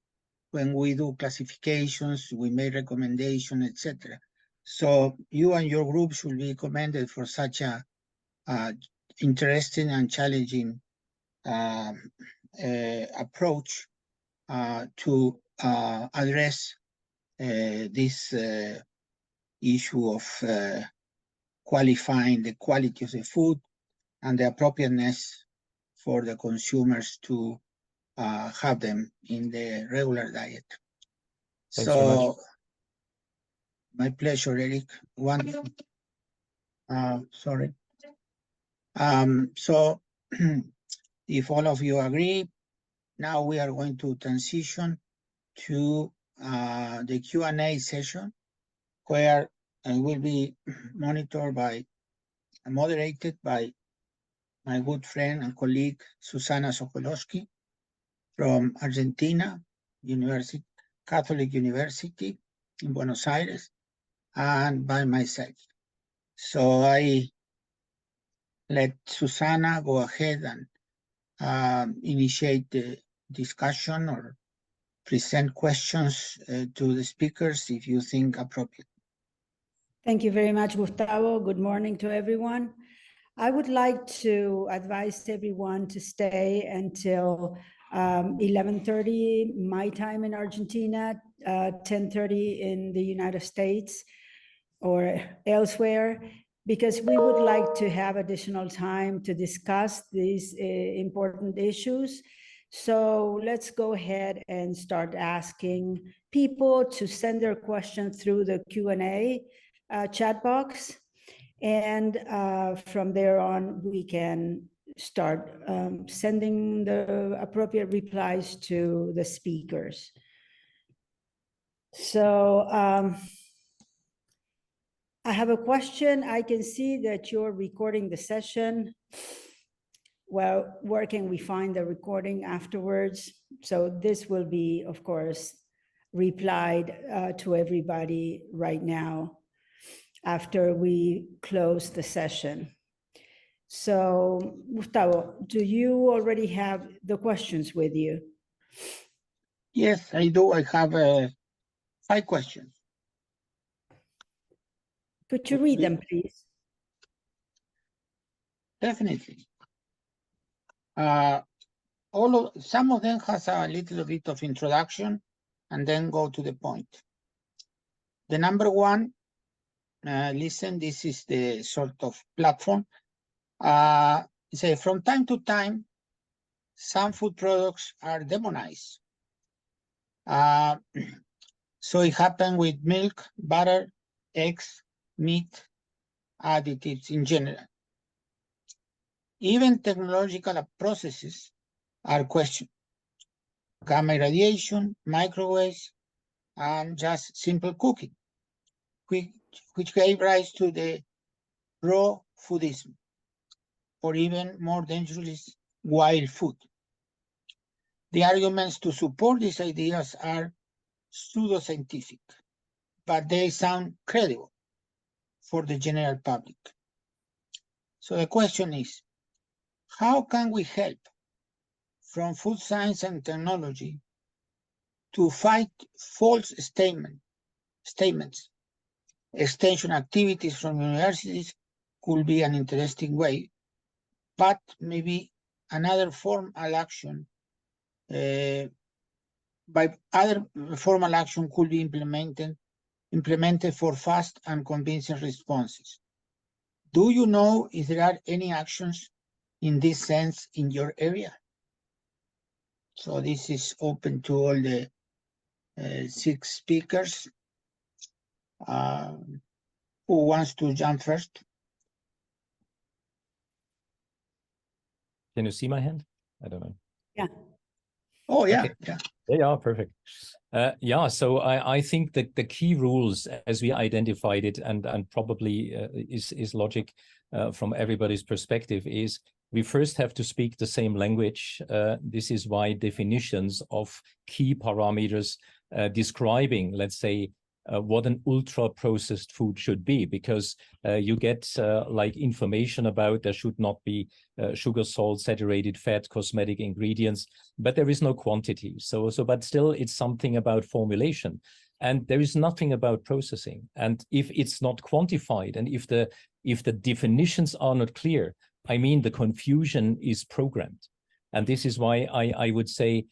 when we do classifications, we make recommendations, etc. So you and your group should be commended for such a interesting and challenging approach to address this issue of qualifying the quality of the food and the appropriateness for the consumers to have them in the regular diet. Thanks so much. My pleasure, Eric. Wonderful. Sorry. So if all of you agree, now we are going to transition to the Q&A session, where I will be monitored by and moderated by my good friend and colleague, Susana Sokolowski from Argentina, Catholic University in Buenos Aires, and by myself. So I let Susana go ahead initiate the discussion or present questions to the speakers if you think appropriate. Thank you very much, Gustavo. Good morning to everyone. I would like to advise everyone to stay until 11:30 my time in Argentina, 10:30 in the United States or elsewhere, because we would like to have additional time to discuss these important issues. So let's go ahead and start asking people to send their questions through the Q&A chat box. And from there on, we can start sending the appropriate replies to the speakers. So I have a question. I can see that you're recording the session. Well, where can we find the recording afterwards? So this will be, of course, replied to everybody right now after we close the session. So, Gustavo, do you already have the questions with you? Yes, I do. I have 5 questions. Could you read them, please? Definitely. Some of them has a little bit of introduction and then go to the point. The number one, listen, this is the sort of platform. Say from time to time, some food products are demonized. So it happened with milk, butter, eggs, meat, additives in general. Even technological processes are questioned. Gamma radiation, microwaves, and just simple cooking, which gave rise to the raw foodism, or even more dangerous, wild food. The arguments to support these ideas are pseudoscientific, but they sound credible for the general public. So the question is, how can we help from food science and technology to fight false statements? Extension activities from universities could be an interesting way, but maybe another formal action could be implemented for fast and convincing responses. Do you know if there are any actions in this sense in your area? So this is open to all the 6 speakers. Who wants to jump first? Can you see my hand? I don't know. Yeah. Oh, yeah. Okay. Yeah. Yeah, perfect. Yeah, so I think that the key rules as we identified it and probably is logic from everybody's perspective is we first have to speak the same language. This is why definitions of key parameters describing, let's say, what an ultra processed food should be, because you get like information about there should not be sugar, salt, saturated fat, cosmetic ingredients, but there is no quantity. But still it's something about formulation, and there is nothing about processing. And if it's not quantified, and if the definitions are not clear, I mean, the confusion is programmed. And this is why I would say,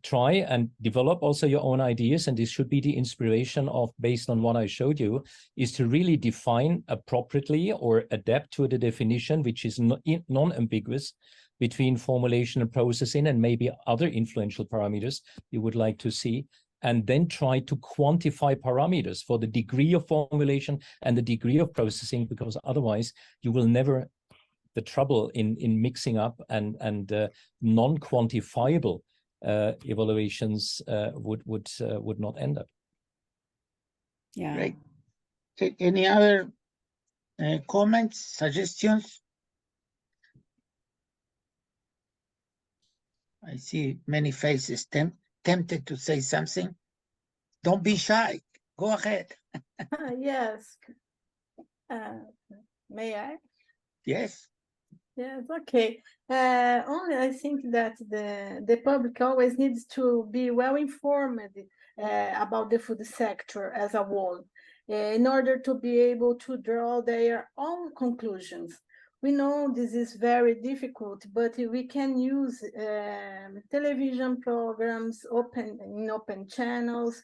try and develop also your own ideas, and this should be the inspiration of, based on what I showed you, is to really define appropriately or adapt to the definition which is non-ambiguous between formulation and processing and maybe other influential parameters you would like to see, and then try to quantify parameters for the degree of formulation and the degree of processing, because otherwise you will never, the trouble in mixing up and non-quantifiable evaluations would not end up. Yeah. Great. Any other comments, suggestions? I see many faces tempted to say something. Don't be shy. Go ahead. Yes. May I? Yes. Yes, okay. Only I think that the public always needs to be well informed about the food sector as a whole, in order to be able to draw their own conclusions. We know this is very difficult, but we can use television programs in open channels.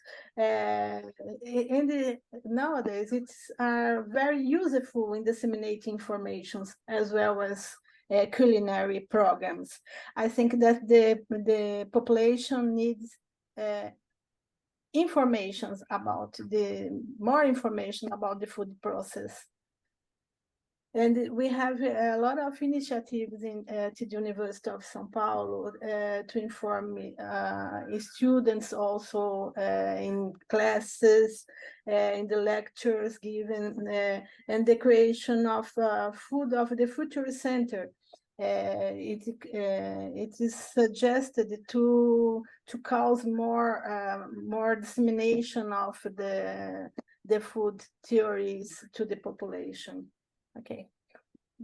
Nowadays, it's very useful in disseminating informations as well as culinary programs. I think that the population needs more information about the food process. And we have a lot of initiatives at the University of São Paulo to inform students also in classes, in the lectures given, and the creation of Food of the Future Center. It is suggested to cause more dissemination of the food theories to the population. Okay,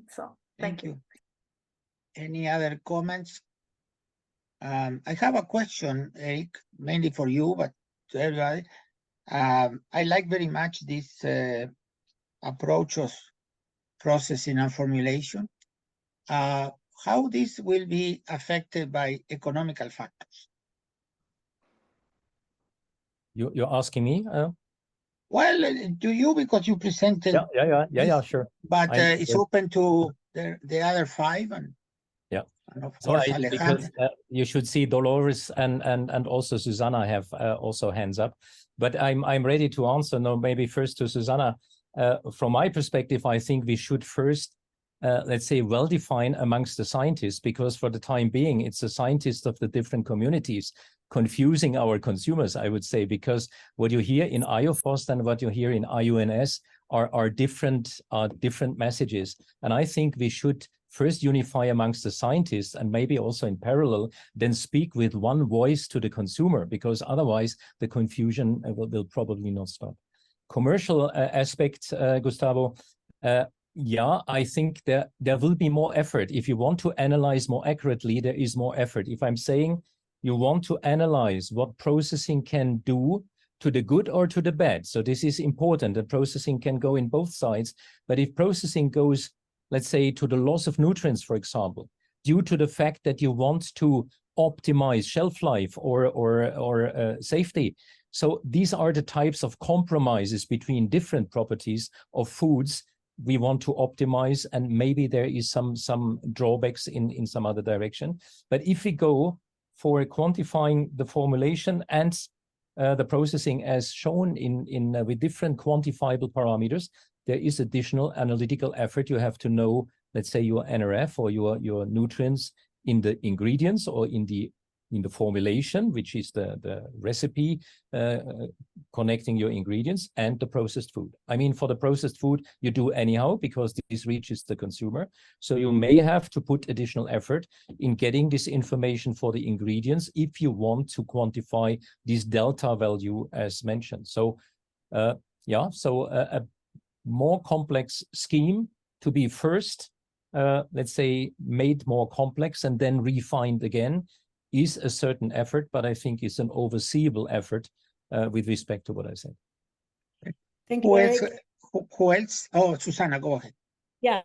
so thank you. Any other comments? I have a question, Eric, mainly for you, but to everybody. I like very much this approach of processing and formulation. How this will be affected by economical factors? You're asking me? Well, to you, because you presented. Yeah, sure. But it's open to the other five, and of course, Alejandra. You should see Dolores and also Susanna have also hands up. But I'm ready to answer. No, maybe first to Susanna. From my perspective, I think we should first, let's say, well define amongst the scientists, because for the time being, it's the scientists of the different communities confusing our consumers, I would say, because what you hear in IUFoST and what you hear in IUNS are different messages. And I think we should first unify amongst the scientists, and maybe also in parallel, then speak with one voice to the consumer, because otherwise the confusion will probably not stop. Commercial aspect, Gustavo, yeah, I think there will be more effort. If you want to analyze more accurately, there is more effort. If I'm saying you want to analyze what processing can do to the good or to the bad, so this is important, that processing can go in both sides. But if processing goes, let's say, to the loss of nutrients, for example, due to the fact that you want to optimize shelf life or safety, so these are the types of compromises between different properties of foods we want to optimize, and maybe there is some drawbacks in some other direction. But if we go for quantifying the formulation and the processing as shown with different quantifiable parameters, there is additional analytical effort. You have to know, let's say, your NRF or your nutrients in the ingredients or in the formulation, which is the recipe connecting your ingredients, and the processed food. I mean, for the processed food, you do anyhow because this reaches the consumer. So you may have to put additional effort in getting this information for the ingredients if you want to quantify this delta value as mentioned. So yeah, so a more complex scheme to be first, let's say, made more complex and then refined again is a certain effort, but I think it's an overseeable effort with respect to what I said. Thank you, Eric. Who else? Oh, Susanna, go ahead. Yeah,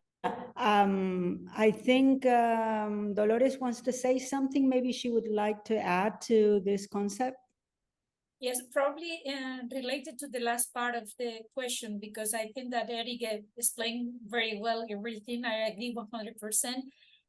I think Dolores wants to say something. Maybe she would like to add to this concept. Yes, probably related to the last part of the question, because I think that Eric explained very well everything. I agree 100%.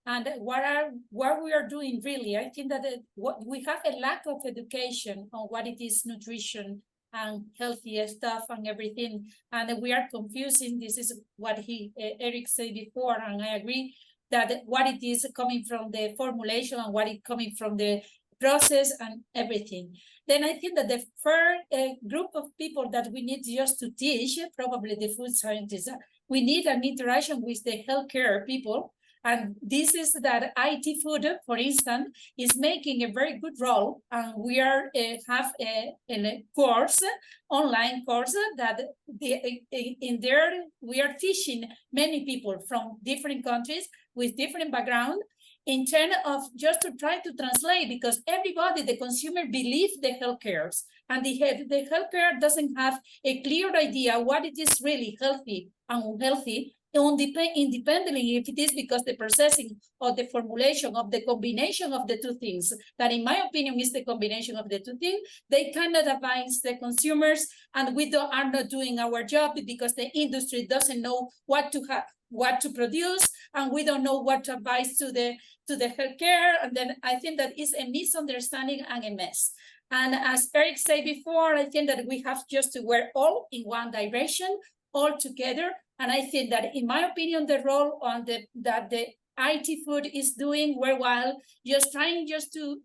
And what we are doing really, I think that we have a lack of education on what it is nutrition and healthy stuff and everything, and we are confusing. This is what Eric said before, and I agree that what it is coming from the formulation and what it coming from the process and everything. Then I think that the first group of people that we need just to teach, probably the food scientists, we need an interaction with the healthcare people, And this is that IT food, for instance, is making a very good role. And we are have a course, online course that in there we are teaching many people from different countries with different background in terms of just to try to translate, because everybody, the consumer, believes the healthcare, and the healthcare doesn't have a clear idea what it is really healthy and unhealthy, independently if it is because the processing or the formulation of the combination of the two things, that in my opinion is the combination of the two things, they cannot advise the consumers, and we are not doing our job because the industry doesn't know what to produce, and we don't know what to advise to the healthcare, and then I think that is a misunderstanding and a mess. And as Eric said before, I think that we have just to work all in one direction, all together. And I think that, in my opinion, the role on that the IT food is doing worthwhile, just trying to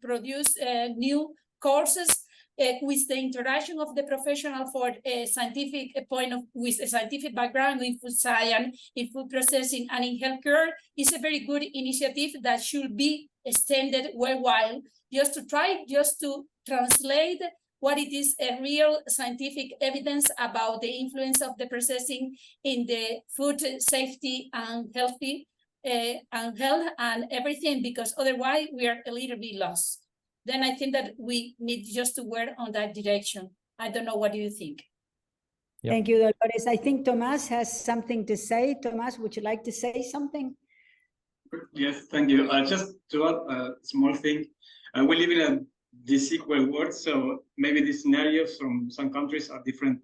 produce new courses with the interaction of the professional for a scientific with a scientific background in food science, in food processing, and in healthcare is a very good initiative that should be extended worldwide, just to try to translate what it is a real scientific evidence about the influence of the processing in the food safety and healthy and health and everything, because otherwise we are a little bit lost. Then I think that we need just to work on that direction. I don't know, what do you think? Yep. Thank you, Dolores. I think Tomas has something to say. Tomas, would you like to say something? Yes, thank you. Just to add a small thing, we live in a disequal world, so maybe the scenarios from some countries are different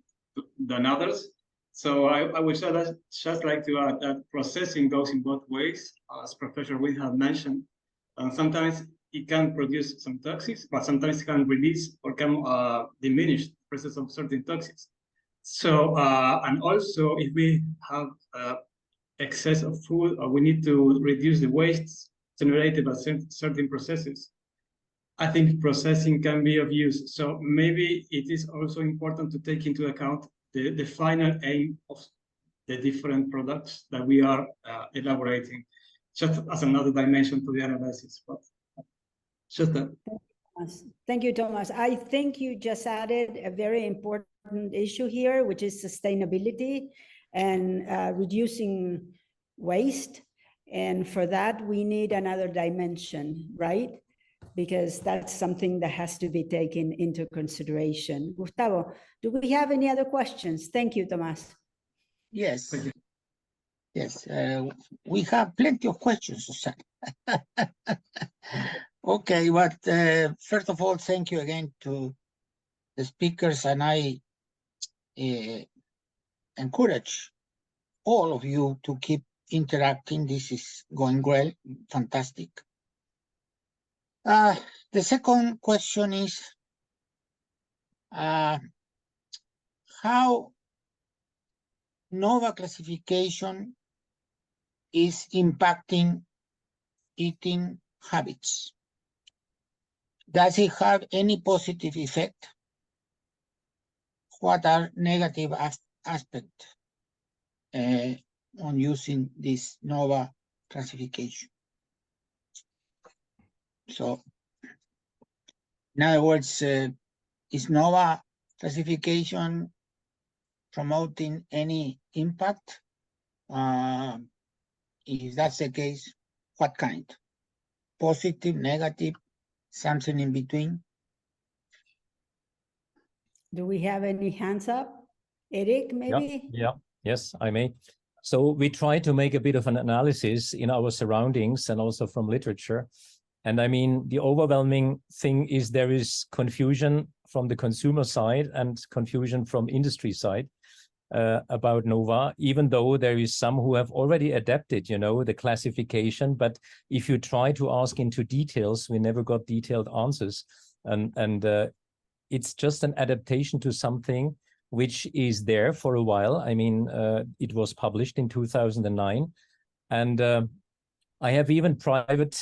than others. So I would just like to add that processing goes in both ways, as Professor Witt had mentioned. And sometimes it can produce some toxins, but sometimes it can release or can diminish the presence of certain toxins. So, and also if we have excess of food, we need to reduce the wastes generated by certain processes. I think processing can be of use. So maybe it is also important to take into account the final aim of the different products that we are elaborating, just as another dimension to the analysis. But just that. Thank you, Thomas. I think you just added a very important issue here, which is sustainability and reducing waste. And for that, we need another dimension, right? Because that's something that has to be taken into consideration. Gustavo, do we have any other questions? Thank you, Tomas. Yes. Yes, we have plenty of questions, Susana. Okay, but first of all, thank you again to the speakers, and I encourage all of you to keep interacting. This is going well, fantastic. The second question is how NOVA classification is impacting eating habits. Does it have any positive effect? What are negative aspects on using this NOVA classification? So, in other words, is NOVA classification promoting any impact? If that's the case, what kind? Positive, negative, something in between? Do we have any hands up? Eric, maybe? Yeah. Yes, I may. So we try to make a bit of an analysis in our surroundings and also from literature. And I mean, the overwhelming thing is there is confusion from the consumer side and confusion from industry side about NOVA, even though there is some who have already adapted, you know, the classification. But if you try to ask into details, we never got detailed answers. And it's just an adaptation to something which is there for a while. I mean, it was published in 2009. And I have even private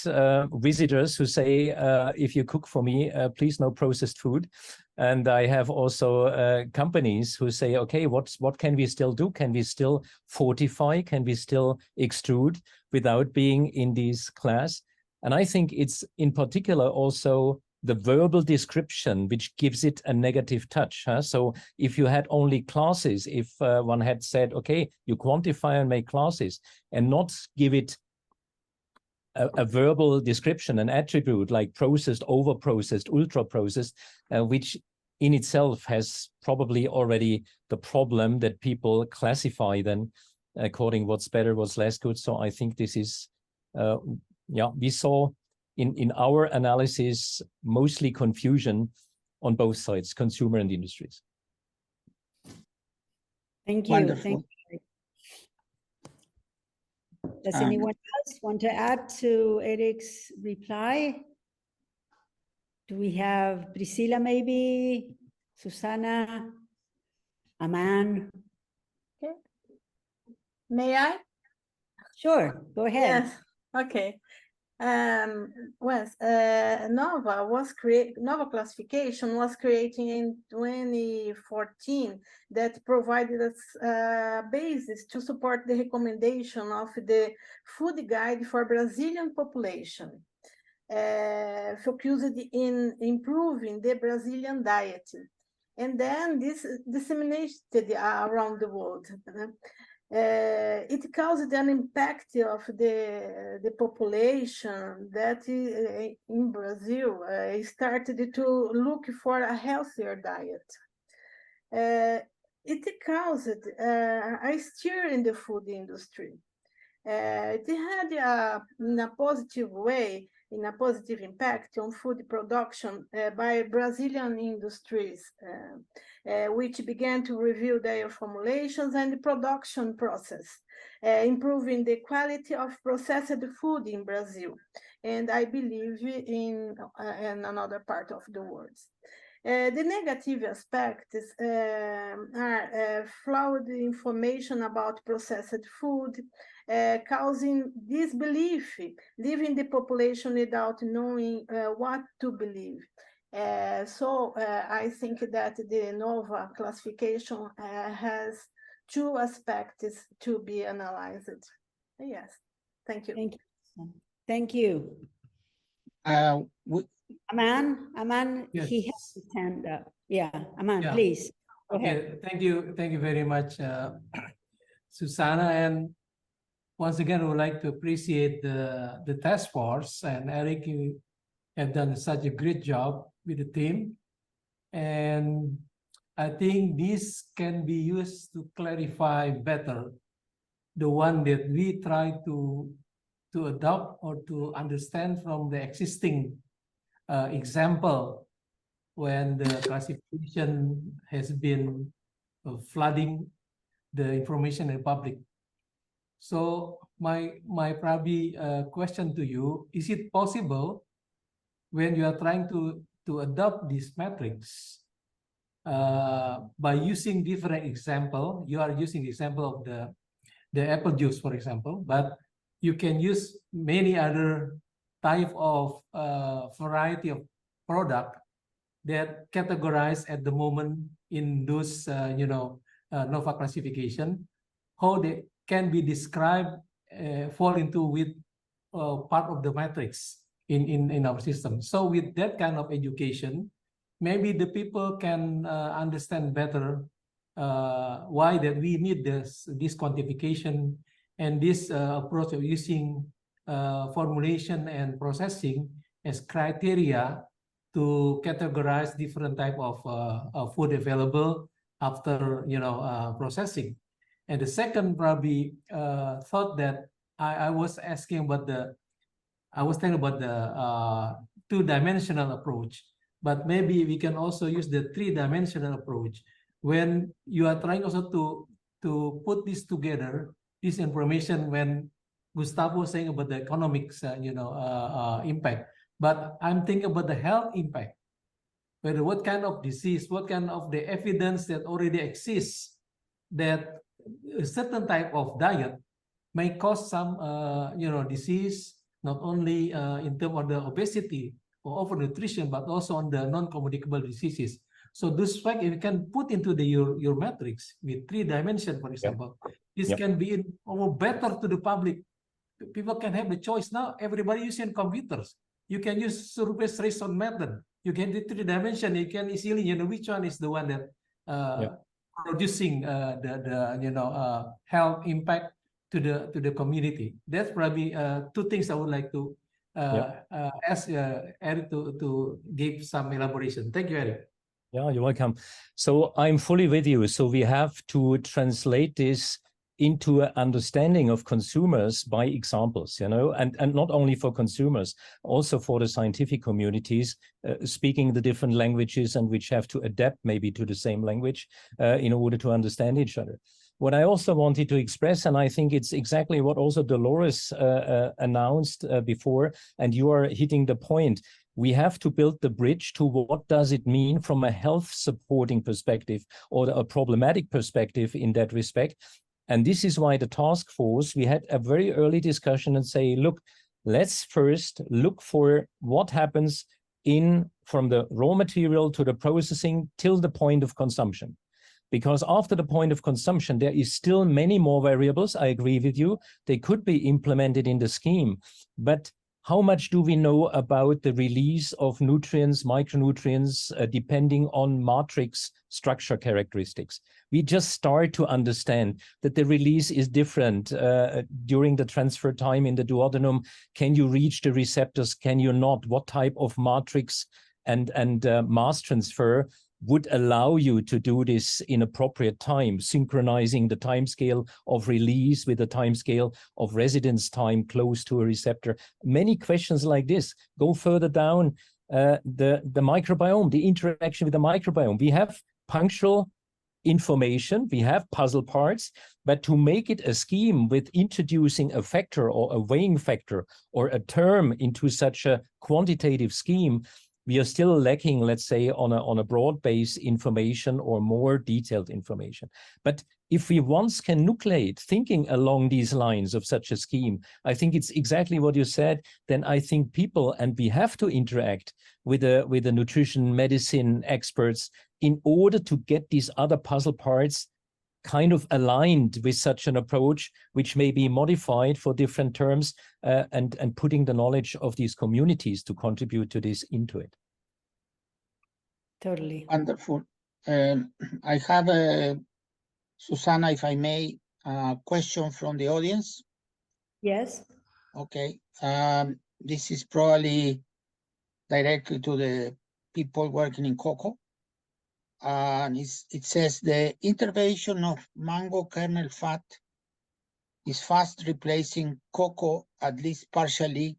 visitors who say, if you cook for me, please no processed food. And I have also companies who say, okay, what can we still do? Can we still fortify? Can we still extrude without being in this class? And I think it's in particular also the verbal description which gives it a negative touch. So if you had only classes, if one had said, okay, you quantify and make classes and not give it a verbal description, an attribute like processed, over-processed, ultra-processed, which in itself has probably already the problem that people classify then according what's better, what's less good. So I think this is, we saw in our analysis mostly confusion on both sides, consumer and industries. Thank you. Wonderful. Thank you. Does anyone else want to add to Eric's reply? Do we have Priscilla maybe? Susana? Aman? Okay. May I? Sure, go ahead. Yes, okay. Nova classification was created in 2014 that provided us a basis to support the recommendation of the food guide for Brazilian population, focused in improving the Brazilian diet. And then this disseminated around the world. It caused an impact of the population that in Brazil started to look for a healthier diet. It caused a stir in the food industry. It had in a positive way, in a positive impact on food production by Brazilian industries, which began to review their formulations and the production process, improving the quality of processed food in Brazil, and I believe in another part of the world. The negative aspects are flawed information about processed food, causing disbelief, leaving the population without knowing what to believe. So I think that the NOVA classification has two aspects to be analyzed. Yes, thank you. Thank you. Thank you. Aman, Yes. he has his hand up. Yeah, Aman, Yeah. please. Go Okay, ahead. thank you very much, Susana. And once again, I would like to appreciate the task force, and Eric, you have done such a great job with the team. And I think this can be used to clarify better the one that we try to adopt or to understand from the existing example when the classification has been flooding the information in public. So my probably question to you, is it possible when you are trying to adopt these metrics by using different example, you are using the example of the apple juice, for example, but you can use many other type of variety of product that categorized at the moment in those NOVA classification, how they can be described, fall into with part of the matrix in our system. So with that kind of education, maybe the people can understand better why that we need this quantification and this approach of using formulation and processing as criteria to categorize different type of food available after processing. And the second probably thought that I was asking about thinking about the two-dimensional approach, but maybe we can also use the three-dimensional approach when you are trying also to put this together, this information, when Gustavo was saying about the economics impact. But I'm thinking about the health impact, whether what kind of disease, what kind of the evidence that already exists that a certain type of diet may cause some, disease, not only in terms of the obesity or overnutrition, but also on the non-communicable diseases. So this fact, if you can put into your matrix with 3 dimensions, for example, this can be better to the public. People can have the choice now. Everybody using computers. You can use surface response method. You can do 3 dimension. You can easily, which one is the one that producing the health impact to the community. That's probably 2 things I would like to ask Eric to give some elaboration. Thank you, Eric. Yeah, you're welcome. So I'm fully with you. So we have to translate this into an understanding of consumers by examples, and not only for consumers, also for the scientific communities, speaking the different languages and which have to adapt maybe to the same language in order to understand each other. What I also wanted to express, and I think it's exactly what also Dolores announced before, and you are hitting the point, we have to build the bridge to what does it mean from a health supporting perspective or a problematic perspective in that respect. And this is why the task force, we had a very early discussion and say, look, let's first look for what happens from the raw material to the processing till the point of consumption. Because after the point of consumption, there is still many more variables. I agree with you. They could be implemented in the scheme, but how much do we know about the release of nutrients, micronutrients, depending on matrix structure characteristics? We just start to understand that the release is different during the transfer time in the duodenum. Can you reach the receptors? Can you not? What type of matrix and mass transfer would allow you to do this in appropriate time, synchronizing the time scale of release with the time scale of residence time close to a receptor. Many questions like this. Go further down, the microbiome, the interaction with the microbiome. We have punctual information, we have puzzle parts, but to make it a scheme with introducing a factor or a weighing factor or a term into such a quantitative scheme, we are still lacking, let's say, on a broad-based information or more detailed information. But if we once can nucleate thinking along these lines of such a scheme, I think it's exactly what you said, then I think people, and we have to interact with the nutrition medicine experts in order to get these other puzzle parts kind of aligned with such an approach, which may be modified for different terms, and putting the knowledge of these communities to contribute to this into it. Totally. Wonderful. I have, Susanna, if I may, a question from the audience. Yes. Okay. This is probably directly to the people working in cocoa. And it says the intervention of mango kernel fat is fast replacing cocoa, at least partially.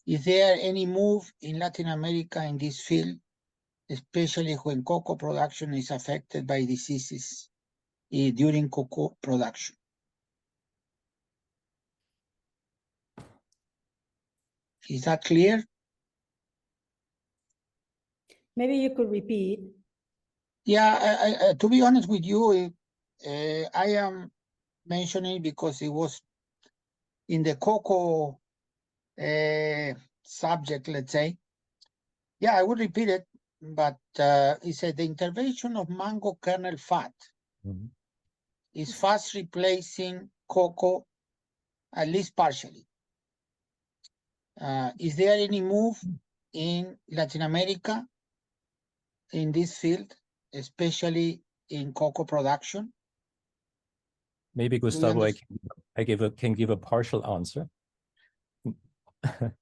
Is there any move in Latin America in this field, especially when cocoa production is affected by diseases during cocoa production? Is that clear? Maybe you could repeat. Yeah, I to be honest with you, I am mentioning because it was in the cocoa subject, let's say. Yeah, I would repeat it, but it said the intervention of mango kernel fat is fast replacing cocoa, at least partially. Is there any move in Latin America in this field, especially in cocoa production? Maybe Gustavo, I can give a partial answer. Go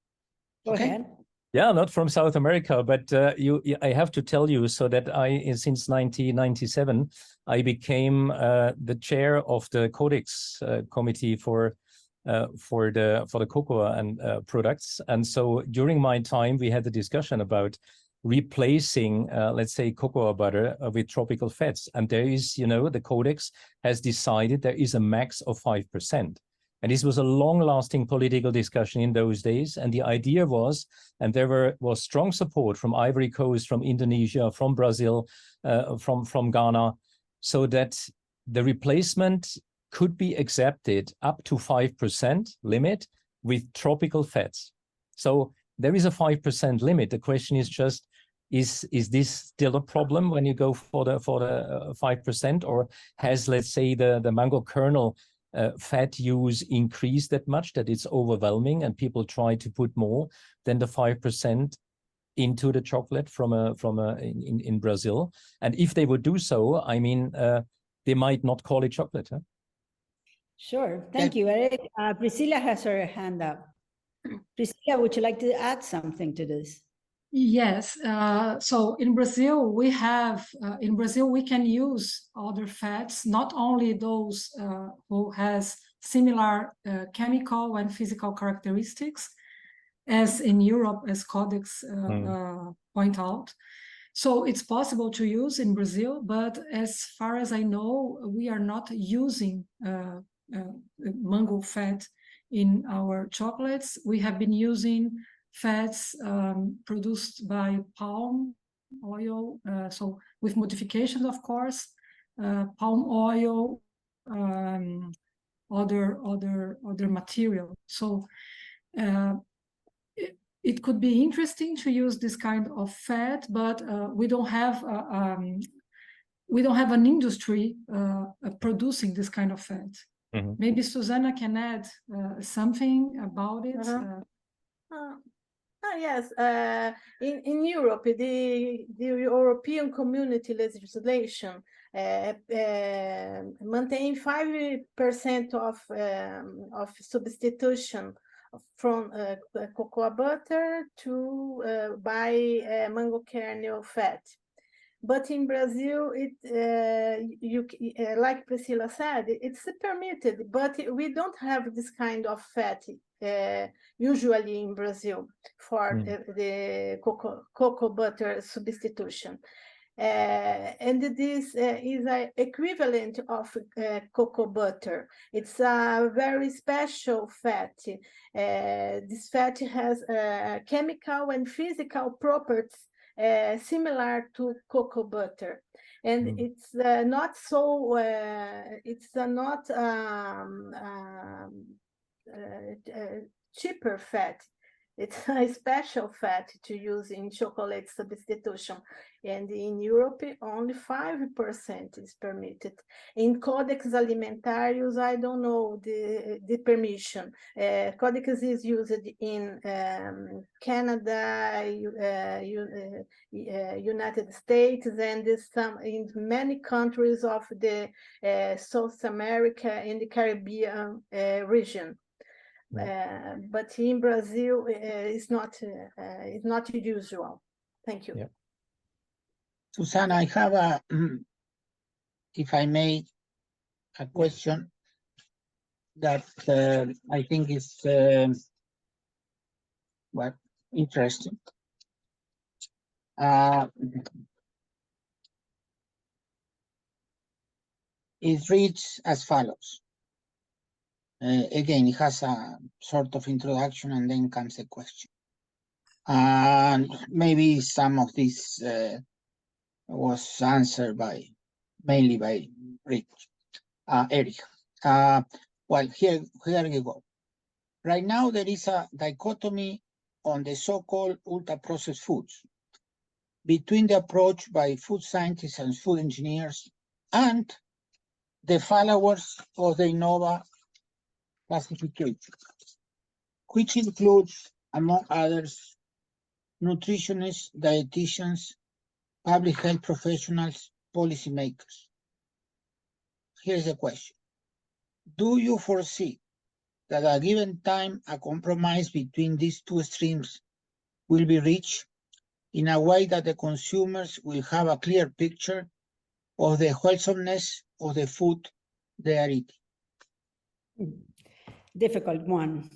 ahead. Yeah, not from South America, but I have to tell you, so that since 1997, I became the chair of the Codex committee for the cocoa and products. And so during my time, we had a discussion about replacing, let's say, cocoa butter with tropical fats. And there is, the Codex has decided there is a max of 5%. And this was a long-lasting political discussion in those days. And the idea was, and there was strong support from Ivory Coast, from Indonesia, from Brazil, from Ghana, so that the replacement could be accepted up to 5% limit with tropical fats. So there is a 5% limit. The question is just, is this still a problem when you go for the 5%, or has, let's say, the mango kernel fat use increased that much that it's overwhelming and people try to put more than the 5% into the chocolate in Brazil? And if they would do so, I mean, they might not call it chocolate, huh? Sure, thank you, Eric. Priscilla has her hand up. Priscilla, would you like to add something to this? Yes, so in Brazil, we can use other fats, not only those who has similar chemical and physical characteristics, as in Europe, as Codex point out. So it's possible to use in Brazil, but as far as I know, we are not using mango fat in our chocolates. We have been using fats produced by palm oil, so with modifications, of course, palm oil, other material. So it could be interesting to use this kind of fat, but we don't have an industry producing this kind of fat. Mm-hmm. Maybe Susanna can add something about it. Yes, in Europe, the European Community legislation maintain 5% of substitution from cocoa butter to by mango kernel fat. But in Brazil, like Priscilla said, it's permitted, but we don't have this kind of fat usually in Brazil for the cocoa butter substitution. And this is an equivalent of cocoa butter. It's a very special fat. This fat has chemical and physical properties similar to cocoa butter, and it's not so. It's not cheaper fat. It's a special fat to use in chocolate substitution, and in Europe only 5% is permitted. In Codex Alimentarius, I don't know the permission. Codex is used in Canada, United States, and some in many countries of the South America and the Caribbean region. But in Brazil, it's not usual. Thank you. Yeah. Susanna, I have if I may, a question that I think is interesting. It reads as follows. Again, it has a sort of introduction and then comes a question. And maybe some of this was answered mainly by Eric. Well, here you go. Right now, there is a dichotomy on the so-called ultra-processed foods between the approach by food scientists and food engineers and the followers of the INNOVA classification, which includes, among others, nutritionists, dietitians, public health professionals, policymakers. Here's the question. Do you foresee that at a given time a compromise between these two streams will be reached in a way that the consumers will have a clear picture of the wholesomeness of the food they are eating? Difficult one.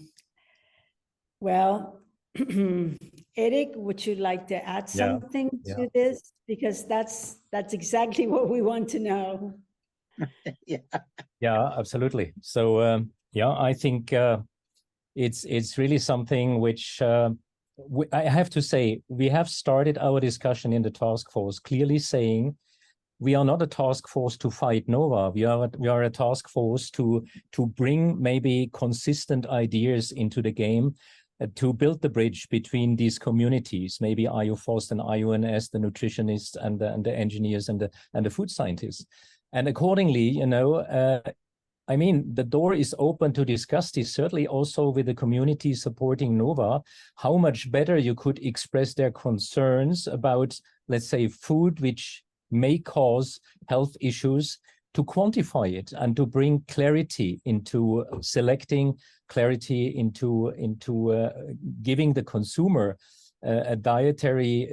Well, Eric, would you like to add something to this? Because that's exactly what we want to know. Yeah, absolutely. So I think it's really something which I have to say, we have started our discussion in the task force clearly saying we are not a task force to fight Nova. We are a task force to bring maybe consistent ideas into the game, to build the bridge between these communities, maybe IUFoST and IUNS, the nutritionists and the engineers and the food scientists. And accordingly, you know, I mean, the door is open to discuss this, certainly also with the community supporting Nova, how much better you could express their concerns about, let's say, food which may cause health issues, to quantify it and to bring clarity into selecting, clarity into giving the consumer a dietary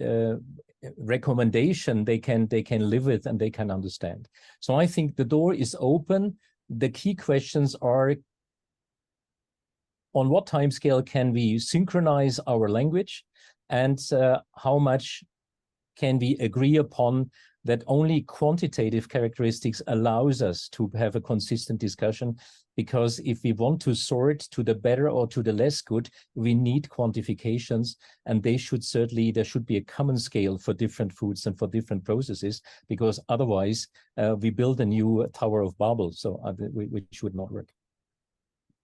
recommendation they can live with and they can understand. So I think the door is open. The key questions are, on what timescale can we synchronize our language, and how much can we agree upon that only quantitative characteristics allows us to have a consistent discussion? Because if we want to sort to the better or to the less good, we need quantifications, and there should be a common scale for different foods and for different processes, because otherwise we build a new Tower of Babel, so which would not work.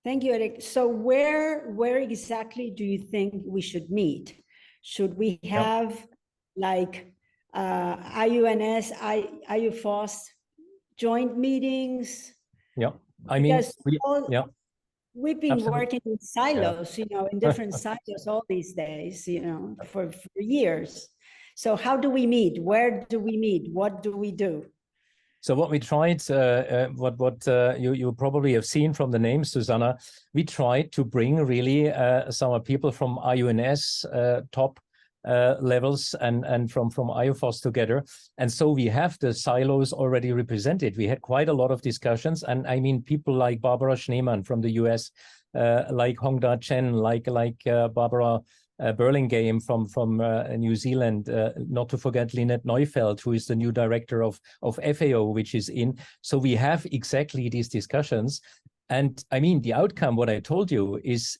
Thank you, Eric. So where exactly do you think we should meet? Should we have like IUNS, IUFoST joint meetings? Yeah, I mean, we've been absolutely. working in silos, you know, in different silos all these days, you know, for years. So how do we meet? Where do we meet? What do we do? So what we tried, what you probably have seen from the name, Susanna, we tried to bring really some people from IUNS top levels and from IUFoST together. And so we have the silos already represented. We had quite a lot of discussions. And I mean, people like Barbara Schneemann from the US, like Hongda Chen, like Barbara Burlingame from New Zealand, not to forget Lynette Neufeld, who is the new director of FAO, which is in. So we have exactly these discussions. And I mean, the outcome, what I told you, is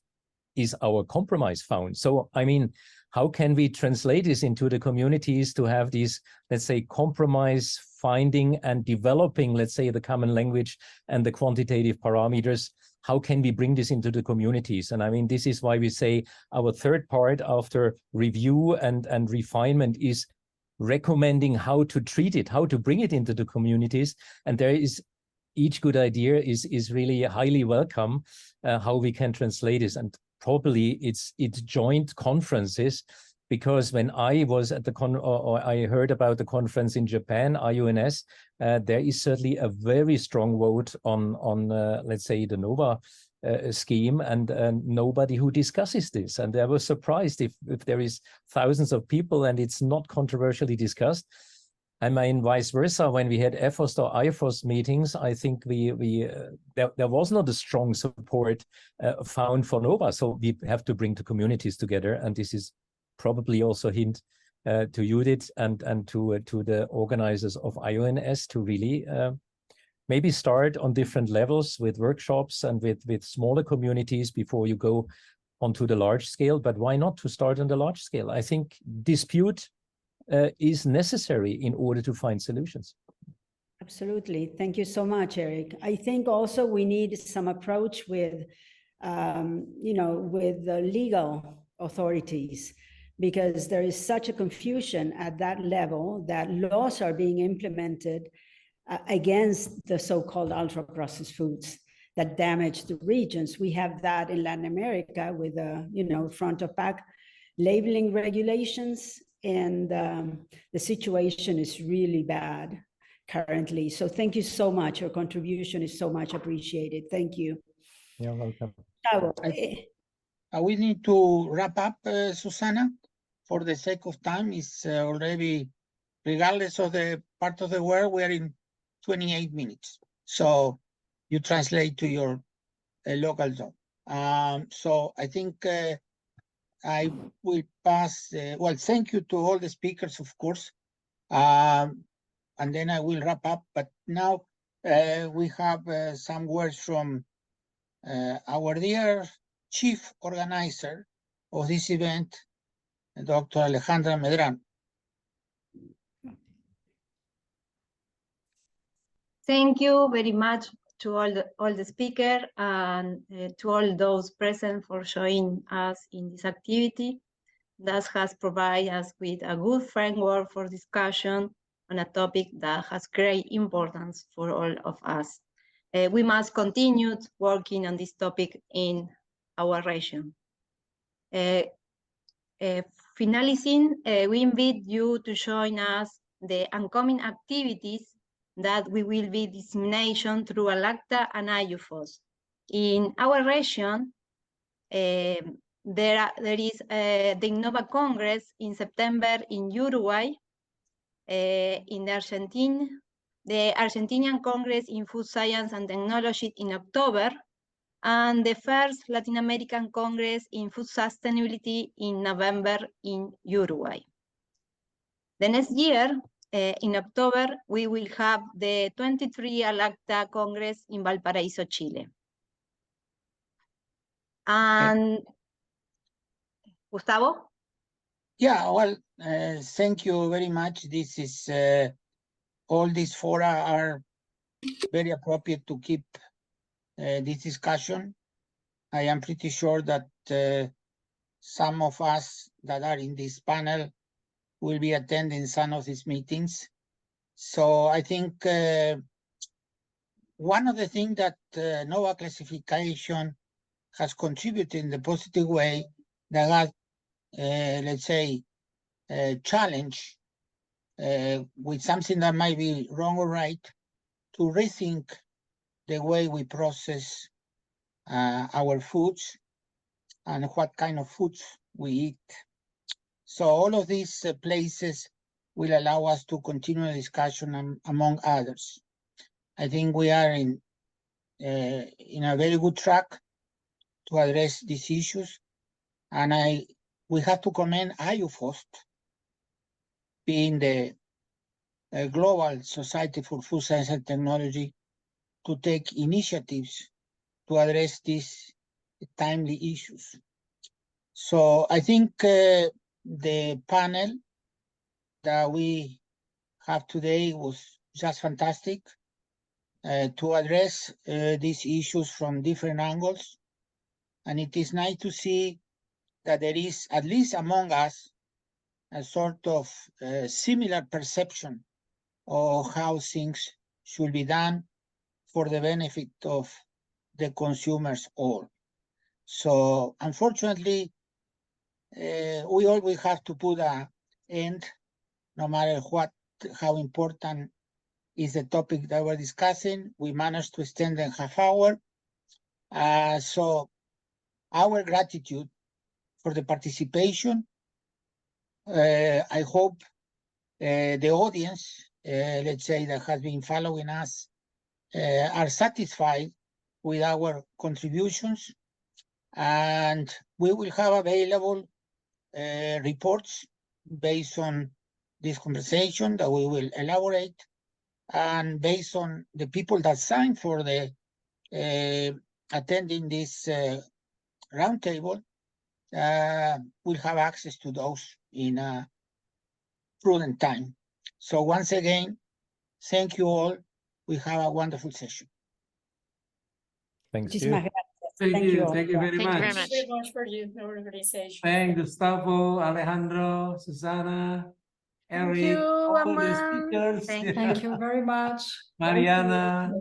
our compromise found. So, I mean, how can we translate this into the communities to have these, let's say, compromise finding and developing, let's say, the common language and the quantitative parameters? How can we bring this into the communities? And I mean, this is why we say our third part after review and refinement is recommending how to treat it, how to bring it into the communities. And there is, each good idea is really highly welcome, how we can translate this. And probably it's joint conferences, because when I was at the I heard about the conference in Japan, IUNS, there is certainly a very strong vote on let's say, the Nova scheme, and nobody who discusses this. And I was surprised if there is thousands of people and it's not controversially discussed. I mean, vice versa, when we had EFOST or IUFoST meetings, I think there was not a strong support found for Nova. So we have to bring the communities together. And this is probably also a hint to Judith and to the organizers of IUNS to really maybe start on different levels with workshops and with smaller communities before you go onto the large scale. But why not to start on the large scale? I think dispute is necessary in order to find solutions. Absolutely. Thank you so much, Eric. I think also we need some approach with, you know, with the legal authorities, because there is such a confusion at that level that laws are being implemented against the so-called ultra-processed foods that damage the regions. We have that in Latin America with, you know, front of pack labeling regulations, and the situation is really bad currently. So thank you so much. Your contribution is so much appreciated. Thank you. You're welcome. We need to wrap up, Susana, for the sake of time. It's already, regardless of the part of the world, we are in 28 minutes. So you translate to your local zone. So I think I will pass, well, thank you to all the speakers, of course, and then I will wrap up. But now we have some words from our dear chief organizer of this event, Dr. Alejandra Medrano. Thank you very much to all the speakers and to all those present for joining us in this activity. That has provided us with a good framework for discussion on a topic that has great importance for all of us. We must continue working on this topic in our region. Finalizing, we invite you to join us the upcoming activities that we will be dissemination through ALACCTA and IUFoST. In our region, there is the Innova Congress in September in Uruguay, in the Argentinian Congress in Food Science and Technology in October, and the first Latin American Congress in Food Sustainability in November in Uruguay. The next year, in October, we will have the 23 ALACCTA Congress in Valparaíso, Chile. And Gustavo? Yeah, well, thank you very much. This is all these fora are very appropriate to keep this discussion. I am pretty sure that some of us that are in this panel will be attending some of these meetings. So I think one of the things that NOVA classification has contributed in the positive way that has, let's say, challenge with something that might be wrong or right, to rethink the way we process our foods and what kind of foods we eat. So all of these places will allow us to continue the discussion among others. I think we are in a very good track to address these issues, and we have to commend IUFoST, being the Global Society for Food Science and Technology, to take initiatives to address these timely issues. So I think the panel that we have today was just fantastic to address these issues from different angles. And it is nice to see that there is, at least among us, a sort of similar perception of how things should be done for the benefit of the consumers all. So unfortunately, we always have to put an end, no matter how important is the topic that we're discussing. We managed to extend a half hour. So our gratitude for the participation. I hope the audience, let's say, that has been following us are satisfied with our contributions, and we will have available reports based on this conversation that we will elaborate, and based on the people that signed for the attending this roundtable, we'll have access to those in a prudent time. So once again, thank you all. We have a wonderful session. Thank you. Muchísimas gracias. Thank you. all. Thank you very Thank you much. very Thank much. you very much for your organization. Thank Gustavo, Alejandro, Susana, Eric, you, all the Aman. speakers. Thank you very much. Mariana,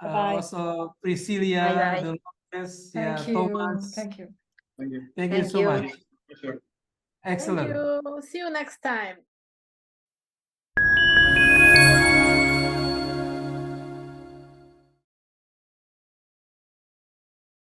Bye-bye. also Priscilla, Bye-bye. Dolores, Thank you. Thomas. Thank you. Thank you. Thank you Thank so you. much. Sure. Thank Excellent. you. See you next time.